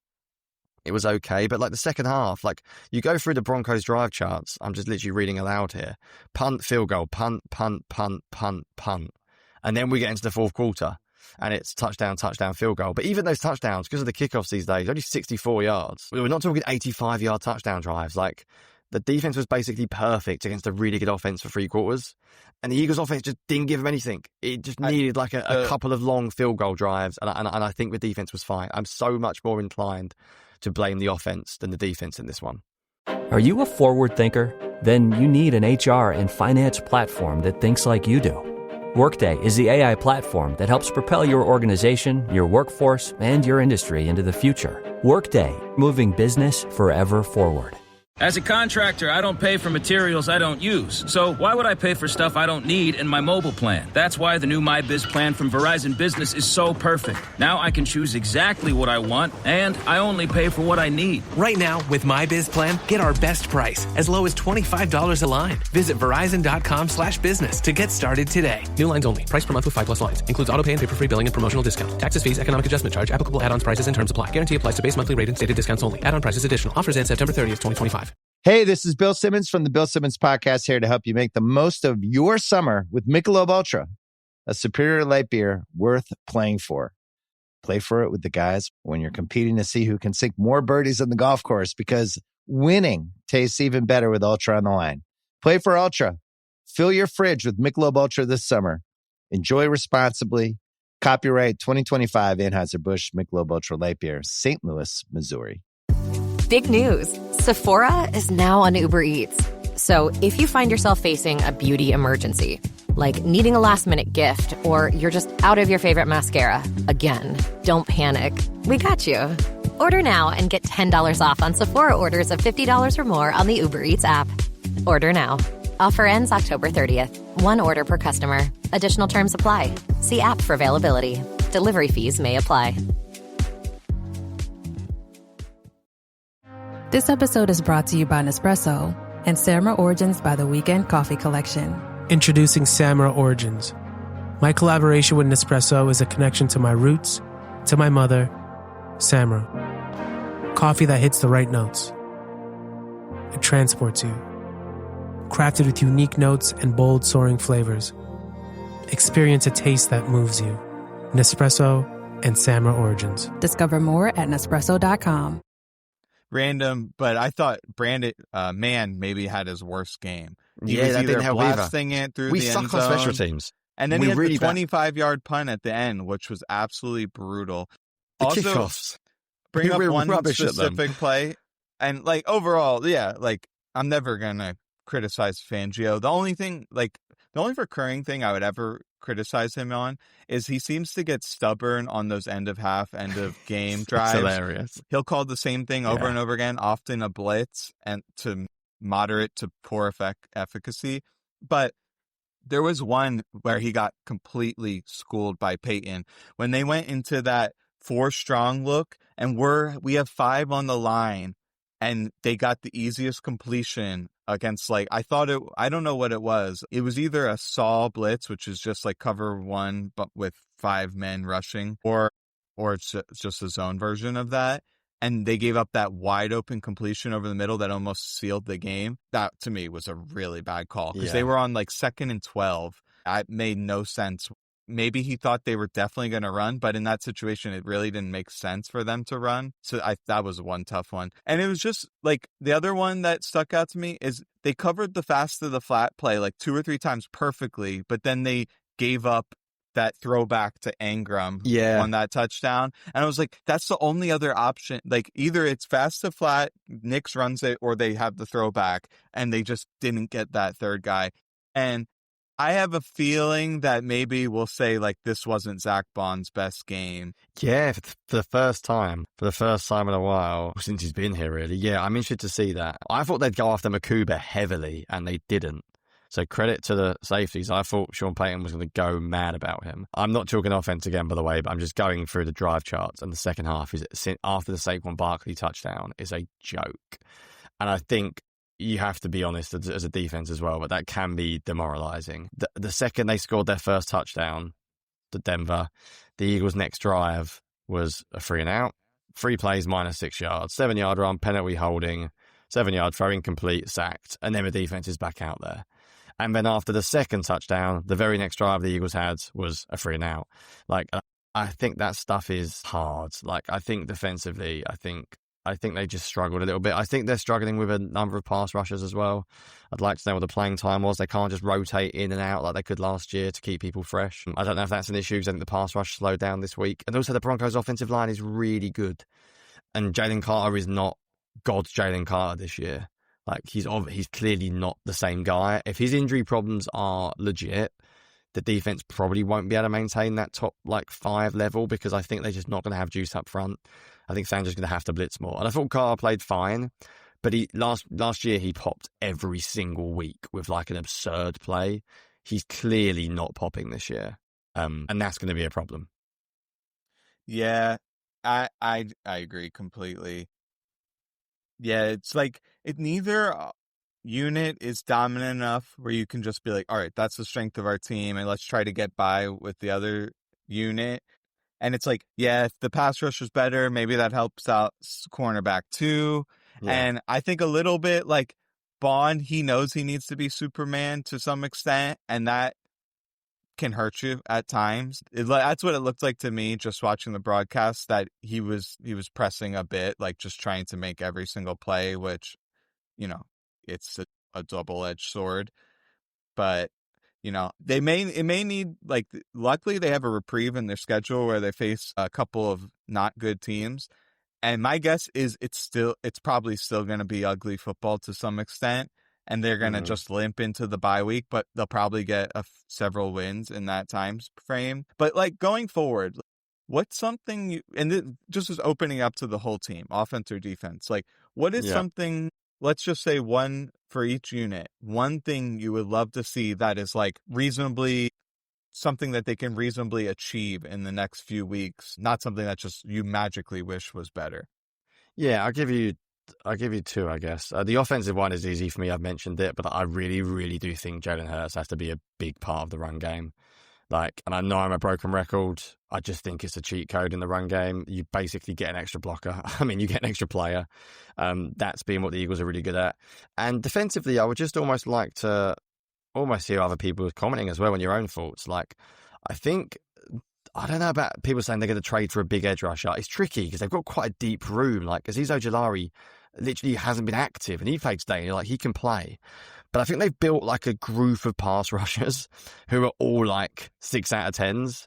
okay, but like the second half, like you go through the Broncos drive charts. I'm just literally reading aloud here: punt, field goal, punt, punt, punt, punt, punt, and then we get into the fourth quarter, and it's touchdown, touchdown, field goal. But even those touchdowns, because of the kickoffs these days, only 64 yards. We're not talking 85-yard touchdown drives. Like, the defense was basically perfect against a really good offense for 3 quarters. And the Eagles' offense just didn't give them anything. It just needed like a couple of long field goal drives. And I think the defense was fine. I'm so much more inclined to blame the offense than the defense in this one. Are you a forward thinker? Then you need an HR and finance platform that thinks like you do. Workday is the AI platform that helps propel your organization, your workforce, and your industry into the future. Workday, moving business forever forward. As a contractor, I don't pay for materials I don't use. So why would I pay for stuff I don't need in my mobile plan? That's why the new MyBiz plan from Verizon Business is so perfect. Now I can choose exactly what I want, and I only pay for what I need. Right now, with MyBiz plan, get our best price, as low as $25 a line. Visit Verizon.com/business to get started today. New lines only. Price per month with 5+ lines. Includes auto pay and paper-free billing and promotional discount. Taxes, fees, economic adjustment charge. Applicable add-ons, prices, and terms apply. Guarantee applies to base monthly rate and stated discounts only. Add-on prices additional. Offers end September 30th, 2025. Hey, this is Bill Simmons from the Bill Simmons Podcast, here to help you make the most of your summer with Michelob Ultra, a superior light beer worth playing for. Play for it with the guys when you're competing to see who can sink more birdies on the golf course, because winning tastes even better with Ultra on the line. Play for Ultra. Fill your fridge with Michelob Ultra this summer. Enjoy responsibly. Copyright 2025 Anheuser-Busch Michelob Ultra Light Beer, St. Louis, Missouri. Big news. Sephora is now on Uber Eats. So if you find yourself facing a beauty emergency, like needing a last-minute gift, or you're just out of your favorite mascara, again, don't panic. We got you. Order now and get $10 off on Sephora orders of $50 or more on the Uber Eats app. Order now. Offer ends October 30th. One order per customer. Additional terms apply. See app for availability. Delivery fees may apply. This episode is brought to you by Nespresso and Samra Origins by the Weekend Coffee Collection. Introducing Samra Origins. My collaboration with Nespresso is a connection to my roots, to my mother, Samra. Coffee that hits the right notes. It transports you. Crafted with unique notes and bold, soaring flavors. Experience a taste that moves you. Nespresso and Samra Origins. Discover more at Nespresso.com. Random, but I thought Brandon Mann maybe had his worst game. He was that either didn't help blasting either. it through We the suck end on zone, special teams. and then We he had really the 25-yard punt at the end, which was absolutely brutal. The Also, kickoffs. bring up one rubbish at them. specific play, and like overall, yeah, like I'm never gonna criticize Fangio. The only recurring thing I would ever criticize him on is he seems to get stubborn on those end of game drives. It's hilarious. He'll call the same thing over and over again, often a blitz and to moderate to poor efficacy. But there was one where he got completely schooled by Peyton when they went into that 4 strong look and we have 5 on the line and they got the easiest completion against I don't know what it was. It was either a saw blitz, which is just like cover 1, but with 5 men rushing, or it's just a zone version of that. And they gave up that wide open completion over the middle that almost sealed the game. That to me was a really bad call because they were on 2nd and 12. It made no sense. Maybe he thought they were definitely going to run, but in that situation, it really didn't make sense for them to run. So that was one tough one. And it was just the other one that stuck out to me is they covered the fast to the flat play 2 or 3 times perfectly, but then they gave up that throwback to Ingram on that touchdown. And I was like, that's the only other option. Either it's fast to flat, Nix runs it, or they have the throwback, and they just didn't get that third guy. And I have a feeling that maybe we'll say this wasn't Zach Bond's best game. Yeah, for the first time in a while since he's been here, really. Yeah, I'm interested to see that. I thought they'd go after Makuba heavily, and they didn't. So credit to the safeties. I thought Sean Payton was going to go mad about him. I'm not talking offense again, by the way, but I'm just going through the drive charts, and the second half is after the Saquon Barkley touchdown is a joke. And I think you have to be honest as a defense as well, but that can be demoralizing. The second they scored their first touchdown to Denver, the Eagles' next drive was a 3 and out, 3 plays minus 6 yards, 7-yard run, penalty holding, 7-yard throw, incomplete, sacked, and then the defense is back out there. And then after the second touchdown, the very next drive the Eagles had was a 3 and out. I think that stuff is hard. I think defensively, I think they just struggled a little bit. I think they're struggling with a number of pass rushers as well. I'd like to know what the playing time was. They can't just rotate in and out like they could last year to keep people fresh. I don't know if that's an issue because I think the pass rush slowed down this week. And also the Broncos' offensive line is really good. And Jalen Carter is not God's Jalen Carter this year. He's clearly not the same guy. If his injury problems are legit, the defense probably won't be able to maintain that top 5 level because I think they're just not going to have juice up front. I think Sanders going to have to blitz more. And I thought Carter played fine, but last year he popped every single week with an absurd play. He's clearly not popping this year, and that's going to be a problem. Yeah, I agree completely. Yeah, it's neither unit is dominant enough where you can just be all right, that's the strength of our team, and let's try to get by with the other unit. And it's if the pass rush is better, maybe that helps out cornerback too. Yeah. And I think a little bit Bond, he knows he needs to be Superman to some extent, and that can hurt you at times. That's what it looked like to me just watching the broadcast, that he was pressing a bit, just trying to make every single play, which, it's a double-edged sword. But, it may need, luckily they have a reprieve in their schedule where they face a couple of not good teams. And my guess is it's probably still going to be ugly football to some extent. And they're going to just limp into the bye week, but they'll probably get several wins in that time frame. But going forward, what's something just as opening up to the whole team, offense or defense, what is something, let's just say one for each unit, one thing you would love to see that is reasonably something that they can reasonably achieve in the next few weeks, not something that just you magically wish was better? Yeah, I'll give you 2, I guess. The offensive one is easy for me. I've mentioned it, but I really, really do think Jalen Hurts has to be a big part of the run game. And I know I'm a broken record. I just think it's a cheat code in the run game. You basically get an extra blocker. You get an extra player. That's been what the Eagles are really good at. And defensively, I would just almost like to hear other people commenting as well on your own thoughts. I think, I don't know about people saying they're going to trade for a big edge rusher. It's tricky because they've got quite a deep room. Aziz Ojulari literally hasn't been active, and he played today. He can play. But I think they've built a group of pass rushers who are all 6 out of 10s.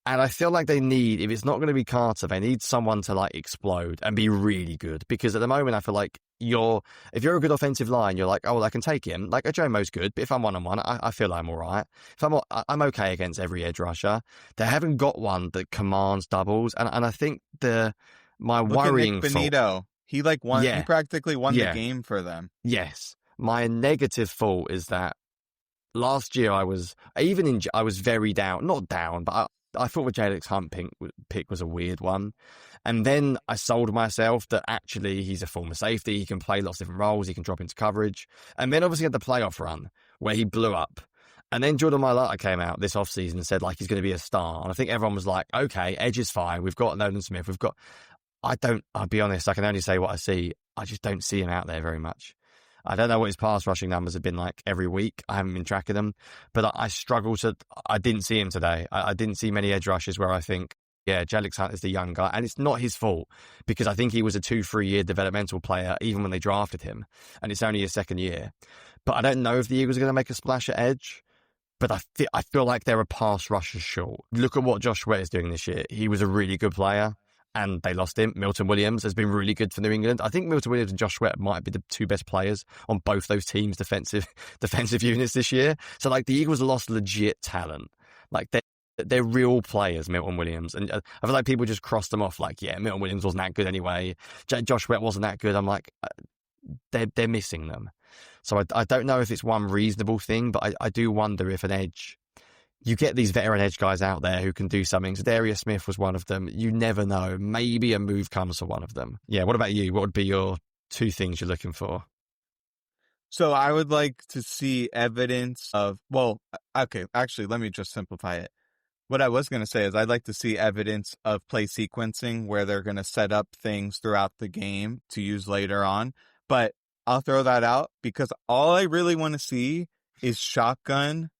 And I feel like they need, if it's not going to be Carter, they need someone to like explode and be really good. Because at the moment, I feel like if you're a good offensive line, you're like, oh, well, I can take him. Like Ajomo's good, but if I'm 1-on-1, I feel I'm all right. If I'm okay against every edge rusher. They haven't got one that commands doubles. And I think my worrying Nick Benito, he won. Yeah. He practically won the game for them. Yes. My negative fault is that last year I was very down, not down, but I thought the Jalix Hunt pick was a weird one. And then I sold myself that actually he's a former safety. He can play lots of different roles. He can drop into coverage. And then obviously had the playoff run where he blew up. And then Jordan Mailata came out this offseason and said like he's going to be a star. And I think everyone was like, okay, edge is fine. We've got Nolan Smith. I'll be honest, I can only say what I see. I just don't see him out there very much. I don't know what his pass rushing numbers have been like every week. I haven't been tracking them, but I struggle I didn't see him today. I didn't see many edge rushes where I think, yeah, Jalix Hunt is the young guy. And it's not his fault because I think he was a 2-3 year developmental player even when they drafted him. And it's only his second year. But I don't know if the Eagles are going to make a splash at edge. But I feel like they're a pass rusher short. Look at what Josh Sweat is doing this year. He was a really good player. And they lost him. Milton Williams has been really good for New England. I think Milton Williams and Josh Sweat might be the two best players on both those teams' defensive units this year. So, like, the Eagles lost legit talent. Like, they're real players, Milton Williams. And I feel like people just crossed them off like, yeah, Milton Williams wasn't that good anyway. Josh Sweat wasn't that good. I'm like, they're missing them. So I don't know if it's one reasonable thing, but I do wonder if an edge... You get these veteran edge guys out there who can do something. Darius Smith was one of them. You never know. Maybe a move comes for one of them. Yeah, what about you? What would be your two things you're looking for? So I would like to see evidence of, okay, actually, let me just simplify it. What I was going to say is I'd like to see evidence of play sequencing where they're going to set up things throughout the game to use later on. But I'll throw that out because all I really want to see is shotgun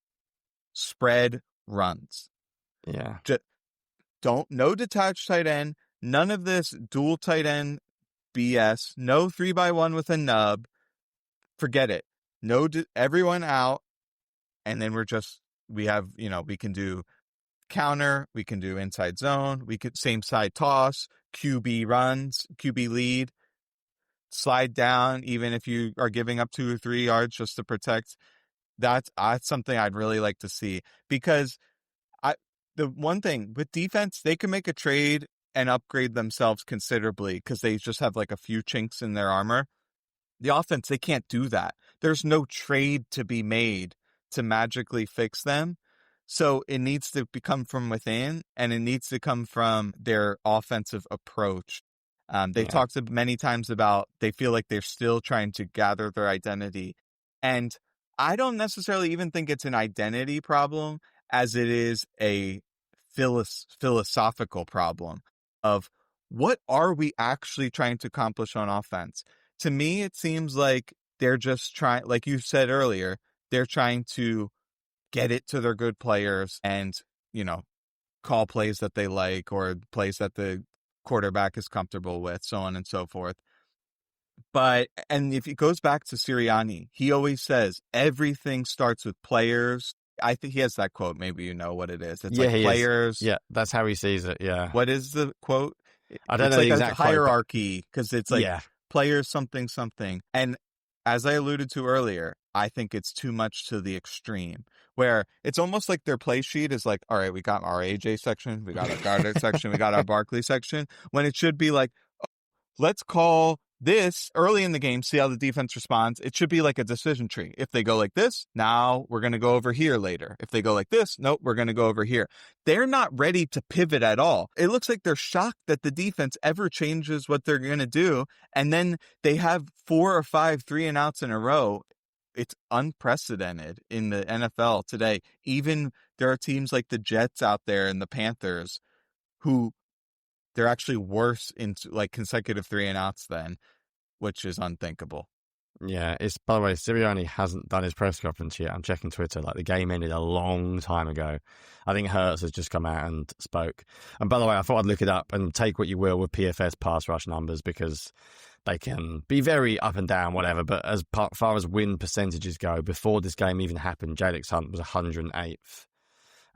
spread runs. Yeah. No detached tight end. None of this dual tight end BS. No 3x1 with a nub. Forget it. Everyone out. And then we can do counter. We can do inside zone. We could same side toss, QB runs, QB lead, slide down, even if you are giving up 2 or 3 yards just to protect. That's something I'd really like to see because the one thing with defense, they can make a trade and upgrade themselves considerably because they just have like a few chinks in their armor. The offense, they can't do that. There's no trade to be made to magically fix them. So it needs to come from within and it needs to come from their offensive approach. They've talked many times about they feel like they're still trying to gather their identity. And I don't necessarily even think it's an identity problem as it is a philosophical problem of what are we actually trying to accomplish on offense? To me, it seems like they're just trying, like you said earlier, they're trying to get it to their good players and, call plays that they like or plays that the quarterback is comfortable with, so on and so forth. And if it goes back to Sirianni, he always says everything starts with players. I think he has that quote. Maybe you know what it is. It's like players. Yeah, that's how he sees it. Yeah. What is the quote? I don't know the exact quote. It's like a hierarchy because it's like players something something. And as I alluded to earlier, I think it's too much to the extreme where it's almost like their play sheet is like, all right, we got our AJ section, we got our Goddard section, we got our Barkley section, when it should be like, let's call this early in the game, see how the defense responds. It should be like a decision tree. If they go like this, now we're going to go over here later. If they go like this, nope, we're going to go over here. They're not ready to pivot at all. It looks like they're shocked that the defense ever changes what they're going to do. And then they have 4 or 5 3-and-outs in a row. It's unprecedented in the NFL today. Even there are teams like the Jets out there and the Panthers who they're actually worse in like consecutive 3-and-outs then, which is unthinkable. Yeah, by the way, Sirianni hasn't done his press conference yet. I'm checking Twitter. Like the game ended a long time ago. I think Hurts has just come out and spoke. And by the way, I thought I'd look it up and take what you will with PFS pass rush numbers because they can be very up and down, whatever. But as far as win percentages go, before this game even happened, Jalix Hunt was 108th.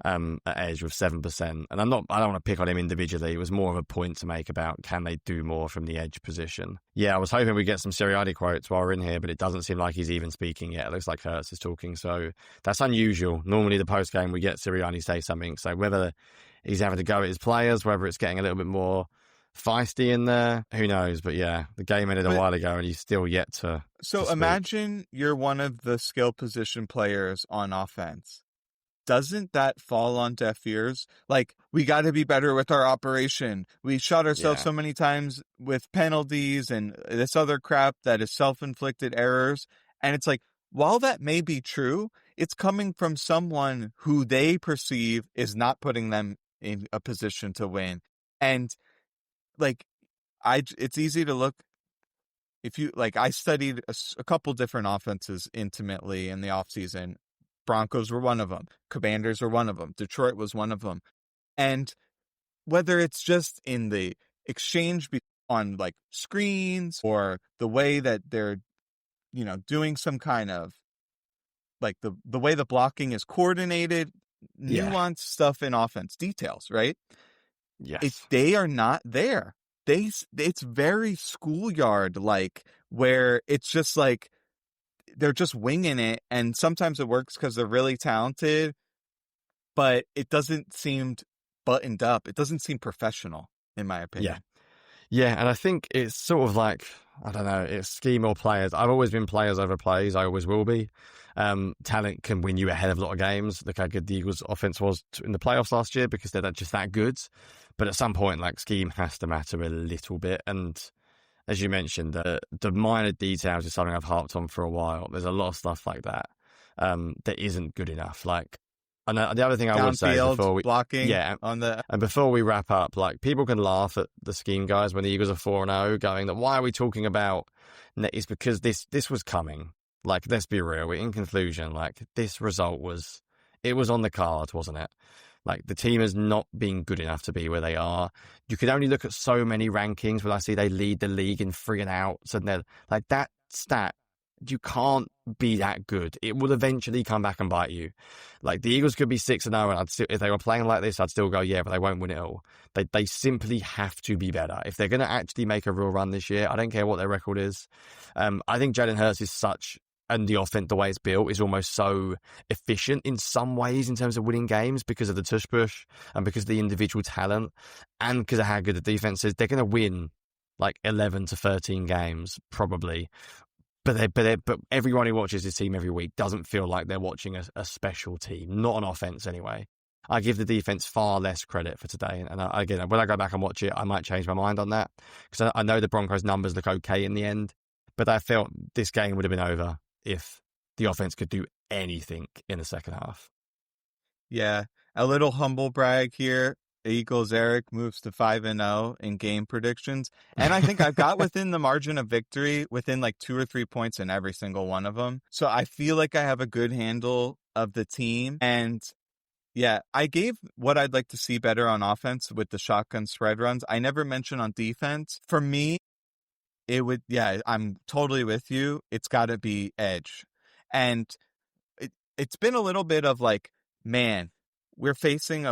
at edge with 7%. And I don't want to pick on him individually. It was more of a point to make about can they do more from the edge position. Yeah, I was hoping we'd get some Sirianni quotes while we're in here, but it doesn't seem like he's even speaking yet. It looks like Hurts is talking, so that's unusual. Normally the post-game we get Sirianni say something, so whether he's having to go at his players, whether it's getting a little bit more feisty in there, who knows? But yeah, the game ended a while ago and he's still yet to So imagine you're one of the skill position players on offense. Doesn't that fall on deaf ears? Like, we got to be better with our operation. We shot ourselves so many times with penalties and this other crap that is self-inflicted errors. And it's like, while that may be true, it's coming from someone who they perceive is not putting them in a position to win. And like, it's easy to look. If you like, I studied a couple different offenses intimately in the offseason. Broncos were one of them. Commanders were one of them. Detroit was one of them. And whether it's just in the exchange on like screens or the way that they're, doing some kind of like the way the blocking is coordinated, nuanced stuff in offense, details, right? Yes. They are not there. It's very schoolyard like, where it's just like they're just winging it, and sometimes it works because they're really talented, but it doesn't seem buttoned up. It doesn't seem professional, in my opinion. Yeah, and I think it's sort of like, I don't know, it's scheme or players. I've always been players over plays. I always will be. Talent can win you ahead of a lot of games. Look how good the Eagles' offense was in the playoffs last year because they're just that good. But at some point, like, scheme has to matter a little bit. And as you mentioned, the minor details is something I've harped on for a while. There's a lot of stuff like that that isn't good enough. Like, and the other thing I would say before we blocking, and before we wrap up, like, people can laugh at the scheme guys when the Eagles are 4-0, going that why are we talking about? It's because this was coming. Like, let's be real. In conclusion, like, this result was on the card, wasn't it? Like, the team has not been good enough to be where they are. You can only look at so many rankings when I see they lead the league in 3 and outs, and they're like, that stat, you can't be that good. It will eventually come back and bite you. Like, the Eagles could be 6-0, and if they were playing like this, I'd still go, yeah, but they won't win it all. They simply have to be better. If they're going to actually make a real run this year, I don't care what their record is. I think Jalen Hurts is and the offense, the way it's built, is almost so efficient in some ways in terms of winning games because of the tush push and because of the individual talent and because of how good the defense is. They're going to win like 11 to 13 games probably. But everyone who watches this team every week doesn't feel like they're watching a special team, not on offense anyway. I give the defense far less credit for today. And again, when I go back and watch it, I might change my mind on that because I know the Broncos numbers look okay in the end, but I felt this game would have been over if the offense could do anything in the second half. Yeah, a little humble brag here. Eagles Eric moves to 5-0 in game predictions. And I think I've got within the margin of victory within like 2 or 3 points in every single one of them. So I feel like I have a good handle of the team. And yeah, I gave what I'd like to see better on offense with the shotgun spread runs. I never mentioned on defense. For me, I'm totally with you. It's got to be edge. And it's been a little bit of like, man, we're facing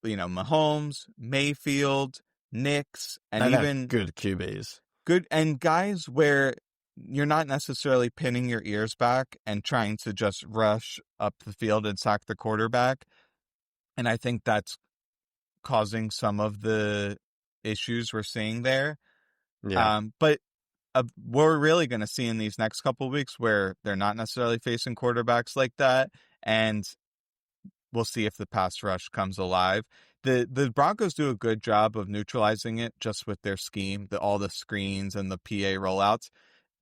Mahomes, Mayfield, Knicks, and even good QBs. Good and guys where you're not necessarily pinning your ears back and trying to just rush up the field and sack the quarterback. And I think that's causing some of the issues we're seeing there. Yeah. But we're really going to see in these next couple of weeks where they're not necessarily facing quarterbacks like that. And we'll see if the pass rush comes alive. The Broncos do a good job of neutralizing it just with their scheme, all the screens and the PA rollouts.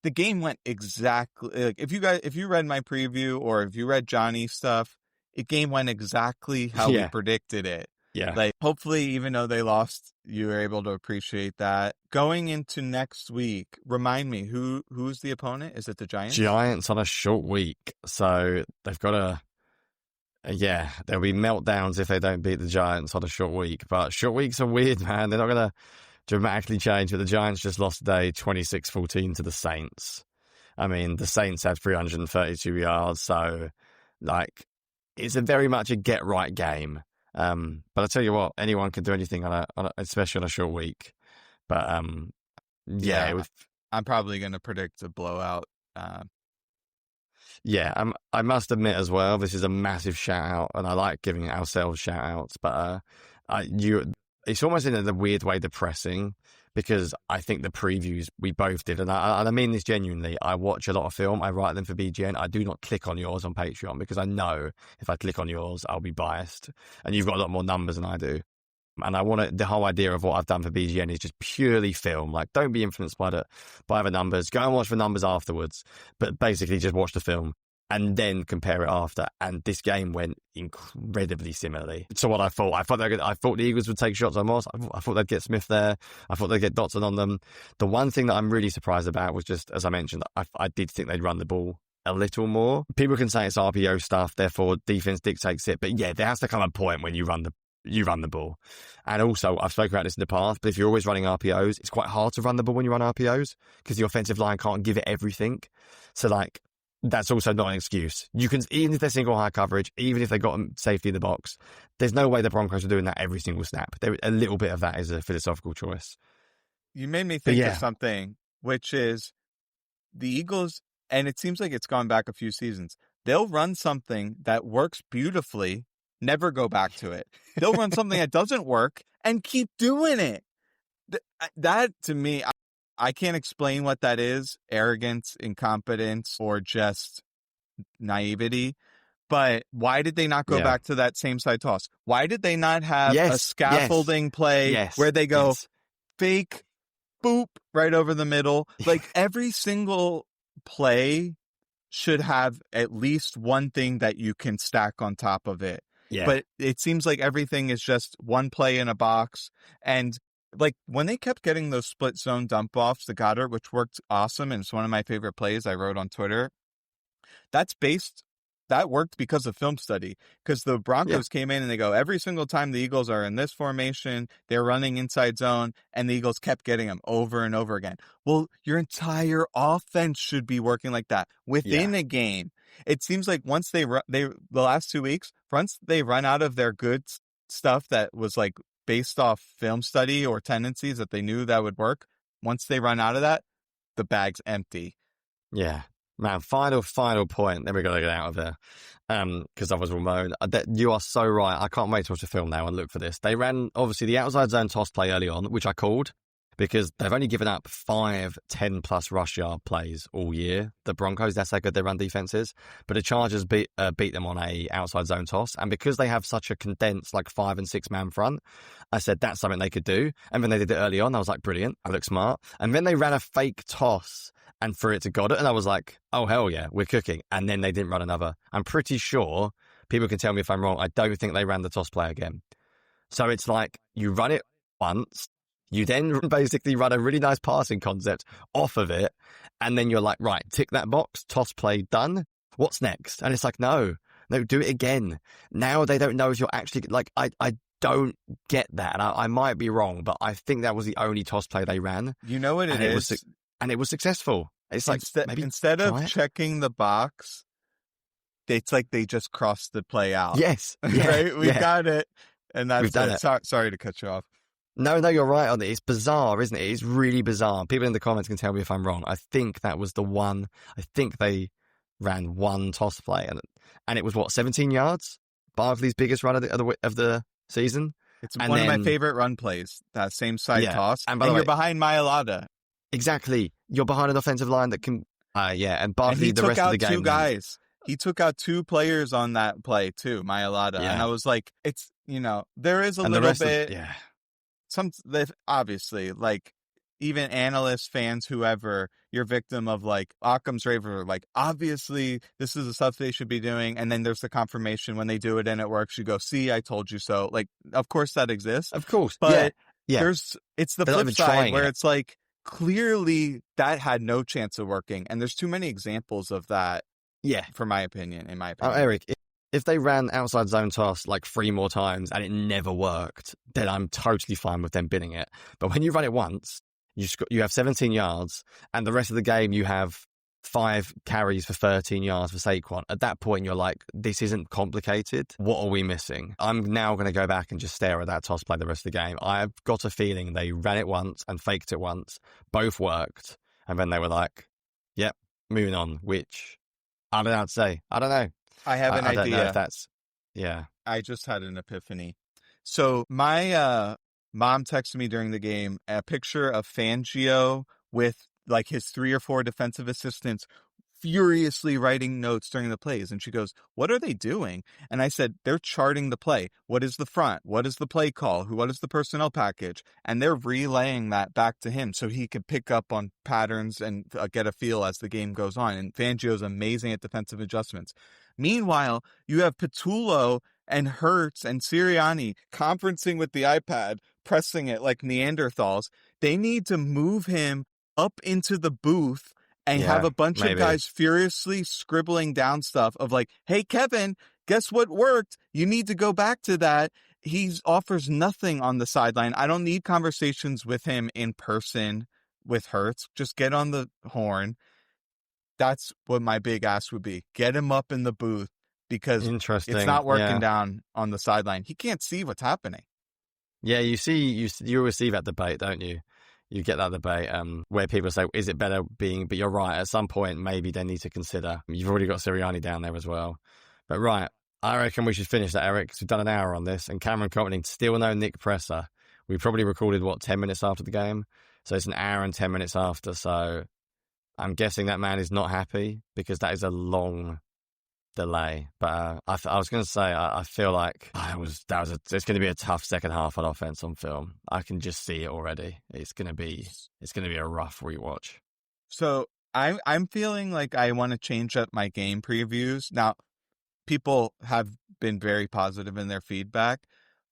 The game went exactly like if you read my preview or if you read Jonny's stuff, the game went exactly how we predicted it. Yeah. Like, hopefully, even though they lost, you were able to appreciate that. Going into next week, remind me, who's the opponent? Is it the Giants? Giants on a short week. So they've got there'll be meltdowns if they don't beat the Giants on a short week. But short weeks are weird, man. They're not going to dramatically change. But the Giants just lost today 26-14 to the Saints. I mean, the Saints had 332 yards. So, like, it's very much a get-right game. But I tell you what, anyone can do anything especially on a short week. But I'm probably going to predict a blowout. I must admit as well, this is a massive shout out, and I like giving ourselves shout outs. But it's almost in a weird way depressing, because I think the previews we both did, and I mean this genuinely, I watch a lot of film, I write them for BGN, I do not click on yours on Patreon, because I know if I click on yours, I'll be biased, and you've got a lot more numbers than I do. And the whole idea of what I've done for BGN is just purely film. Like, don't be influenced by the numbers. Go and watch the numbers afterwards, but basically just watch the film and then compare it after. And this game went incredibly similarly to what I thought. I thought the Eagles would take shots on Moss. I thought they'd get Smith there. I thought they'd get Dotson on them. The one thing that I'm really surprised about was just, as I mentioned, I did think they'd run the ball a little more. People can say it's RPO stuff, therefore defense dictates it. But yeah, there has to come a point when you run the ball. And also, I've spoken about this in the past, but if you're always running RPOs, it's quite hard to run the ball when you run RPOs, because the offensive line can't give it everything. So, like, that's also not an excuse. You can, even if they're single high coverage, even if they got safety in the box, there's no way the Broncos are doing that every single snap. A little bit of that is a philosophical choice. You made me think of something, which is the Eagles, and it seems like it's gone back a few seasons. They'll run something that works beautifully, never go back to it. They'll run something that doesn't work and keep doing it. That to me, I can't explain what that is. Arrogance, incompetence, or just naivety. But why did they not go back to that same side toss? Why did they not have a scaffolding play where they go fake, boop, right over the middle? Like, every single play should have at least one thing that you can stack on top of it. Yeah. But it seems like everything is just one play in a box. And like, when they kept getting those split zone dump offs to Goddard, which worked awesome, and it's one of my favorite plays I wrote on Twitter, that worked because of film study. Because the Broncos came in and they go, every single time the Eagles are in this formation, they're running inside zone, and the Eagles kept getting them over and over again. Well, your entire offense should be working like that within a game. It seems like once the last 2 weeks, once they run out of their good stuff that was like based off film study or tendencies that they knew that would work, once they run out of that, the bag's empty. Yeah. Man, final point. Then we got to get out of there. Because I was Ramon. You are so right. I can't wait to watch the film now and look for this. They ran, obviously, the outside zone toss play early on, which I called, because they've only given up 5 10-plus rush yard plays all year. The Broncos, that's how good their run defense is. But the Chargers beat them on a outside zone toss. And because they have such a condensed, like, 5 and 6 man front, I said that's something they could do. And then they did it early on. I was like, brilliant. I look smart. And then they ran a fake toss and threw it to Goddard. And I was like, oh, hell yeah, we're cooking. And then they didn't run another. I'm pretty sure, people can tell me if I'm wrong, I don't think they ran the toss play again. So it's like, you run it once, you then basically run a really nice passing concept off of it, and then you're like, right, tick that box, toss play done. What's next? And it's like, no, do it again. Now they don't know if you're actually, like, I don't get that. And I might be wrong, but I think that was the only toss play they ran. You know what it is? And it was successful. It's like, instead of checking the box, it's like they just crossed the play out. Yes. Yeah, right? We got it. And that's it. Sorry to cut you off. No, you're right on it. It's bizarre, isn't it? It's really bizarre. People in the comments can tell me if I'm wrong. I think that was the one. I think they ran one toss play, and it was 17 yards? Barkley's biggest run of the season. It's one of my favorite run plays. That same side toss, and you're behind Myriad. Exactly, you're behind an offensive line that can. And Barkley. And the rest of the game. Two guys. He took out 2 players on that play too, Myriad, and I was like, it's there is a little bit. Obviously, like, even analysts, fans, whoever, you're victim of, like, Occam's razor. Like, obviously, this is the stuff they should be doing. And then there's the confirmation when they do it and it works. You go, see, I told you so. Like, of course that exists. Of course. But it's the flip side where it's like, clearly that had no chance of working. And there's too many examples of that. Yeah. In my opinion. Oh, Eric, if they ran outside zone toss like 3 more times and it never worked, then I'm totally fine with them bidding it. But when you run it once, you have 17 yards, and the rest of the game you have 5 carries for 13 yards for Saquon. At that point, you're like, this isn't complicated. What are we missing? I'm now going to go back and just stare at that toss play the rest of the game. I've got a feeling they ran it once and faked it once. Both worked. And then they were like, yep, moving on, which I don't know how to say. I don't know. I have an idea. I don't know if that's, yeah. I just had an epiphany. So my mom texted me during the game a picture of Fangio with like his 3 or 4 defensive assistants furiously writing notes during the plays. And she goes, what are they doing? And I said, they're charting the play. What is the front? What is the play call? What is the personnel package? And they're relaying that back to him so he could pick up on patterns and get a feel as the game goes on. And Fangio's amazing at defensive adjustments. Meanwhile, you have Patullo and Hurts and Sirianni conferencing with the iPad, pressing it like Neanderthals. They need to move him up into the booth and have a bunch of guys furiously scribbling down stuff of like, hey, Kevin, guess what worked? You need to go back to that. He offers nothing on the sideline. I don't need conversations with him in person with Hurts. Just get on the horn. That's what my big ask would be. Get him up in the booth because it's not working down on the sideline. He can't see what's happening. Yeah, you always see that debate, don't you? You get that debate where people say, is it better being, but you're right, at some point, maybe they need to consider. You've already got Sirianni down there as well. But right, I reckon we should finish that, Eric, because we've done an hour on this. And Cameron commenting, still no Nick Presser. We probably recorded, 10 minutes after the game? So it's an hour and 10 minutes after. So I'm guessing that man is not happy because that is a long delay. But I was going to say, I feel like it's going to be a tough second half on offense on film. I can just see it already. It's going to be a rough rewatch. So I'm feeling like I want to change up my game previews. Now, people have been very positive in their feedback,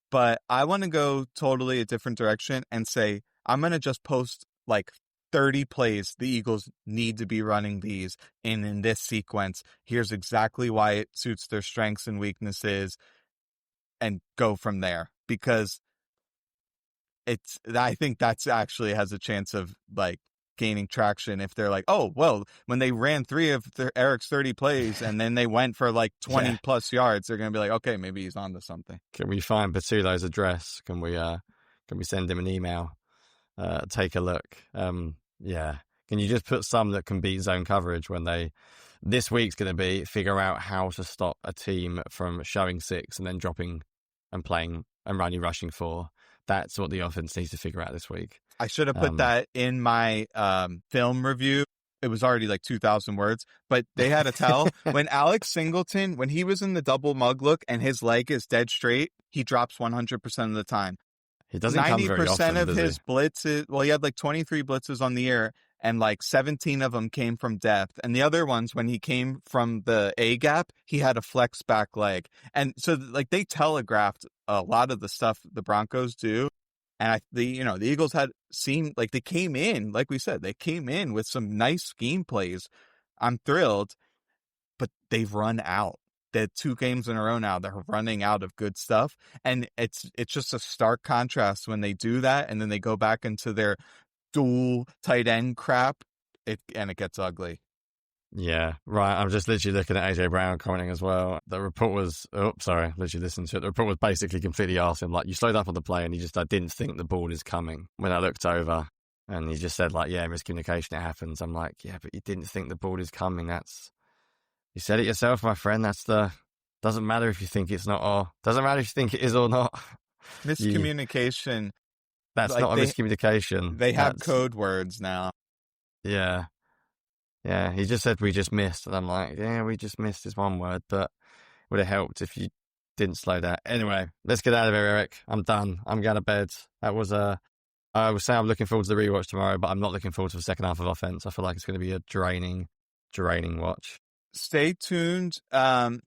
but I want to go totally a different direction and say, I'm going to just post like 30 plays the Eagles need to be running these in this sequence. Here's exactly why it suits their strengths and weaknesses and go from there. Because I think that's actually has a chance of like gaining traction if they're like, oh, well, when they ran 3 of Eric's 30 plays and then they went for like 20 plus yards, they're going to be like, okay, maybe he's on to something. Can we find Batulo's address? Can we send him an email? Take a look. Yeah. Can you just put some that can beat zone coverage when this week's going to be figure out how to stop a team from showing 6 and then dropping and playing and rushing 4. That's what the offense needs to figure out this week. I should have put that in my film review. It was already like 2,000 words, but they had to tell when Alex Singleton, when he was in the double mug look and his leg is dead straight, he drops 100% of the time. He doesn't come very often, 90% of his blitzes, well, he had like 23 blitzes on the air, and like 17 of them came from depth. And the other ones, when he came from the A gap, he had a flex back leg. And so like they telegraphed a lot of the stuff the Broncos do. And the Eagles had seen, like they came in, like we said, they came in with some nice scheme plays. I'm thrilled, but they've run out. They're 2 games in a row now. They're running out of good stuff. And it's just a stark contrast when they do that. And then they go back into their dual tight end crap. It gets ugly. Yeah, right. I'm just literally looking at AJ Brown commenting as well. The report was, literally listened to it. The report was basically completely asked him, like, you slowed up on the play and I didn't think the ball is coming when I looked over. And he just said, like, yeah, miscommunication, it happens. I'm like, yeah, but you didn't think the ball is coming. You said it yourself, my friend. Doesn't matter if you think it's not, or doesn't matter if you think it is or not. Miscommunication. That's like not a miscommunication. They have code words now. Yeah. Yeah. He just said we just missed. And I'm like, yeah, we just missed is one word, but it would have helped if you didn't slow down. Anyway, let's get out of here, Eric. I'm done. I'm going to bed. That was I was saying I'm looking forward to the rewatch tomorrow, but I'm not looking forward to the second half of offense. I feel like it's going to be a draining watch. Stay tuned.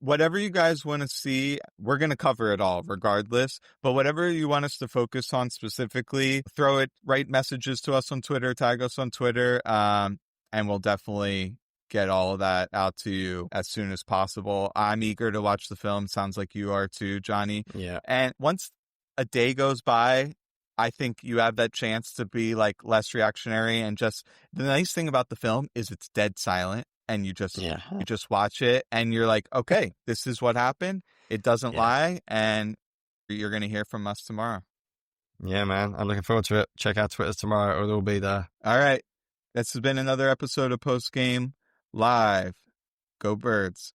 Whatever you guys want to see, we're going to cover it all regardless. But whatever you want us to focus on specifically, write messages to us on Twitter, tag us on Twitter, and we'll definitely get all of that out to you as soon as possible. I'm eager to watch the film. Sounds like you are too, Jonny. Yeah. And once a day goes by, I think you have that chance to be like less reactionary. And just the nice thing about the film is it's dead silent. and you just watch it, and you're like, okay, this is what happened. It doesn't lie, and you're going to hear from us tomorrow. Yeah, man. I'm looking forward to it. Check out Twitter tomorrow. It'll all be there. All right. This has been another episode of Postgame Live. Go Birds.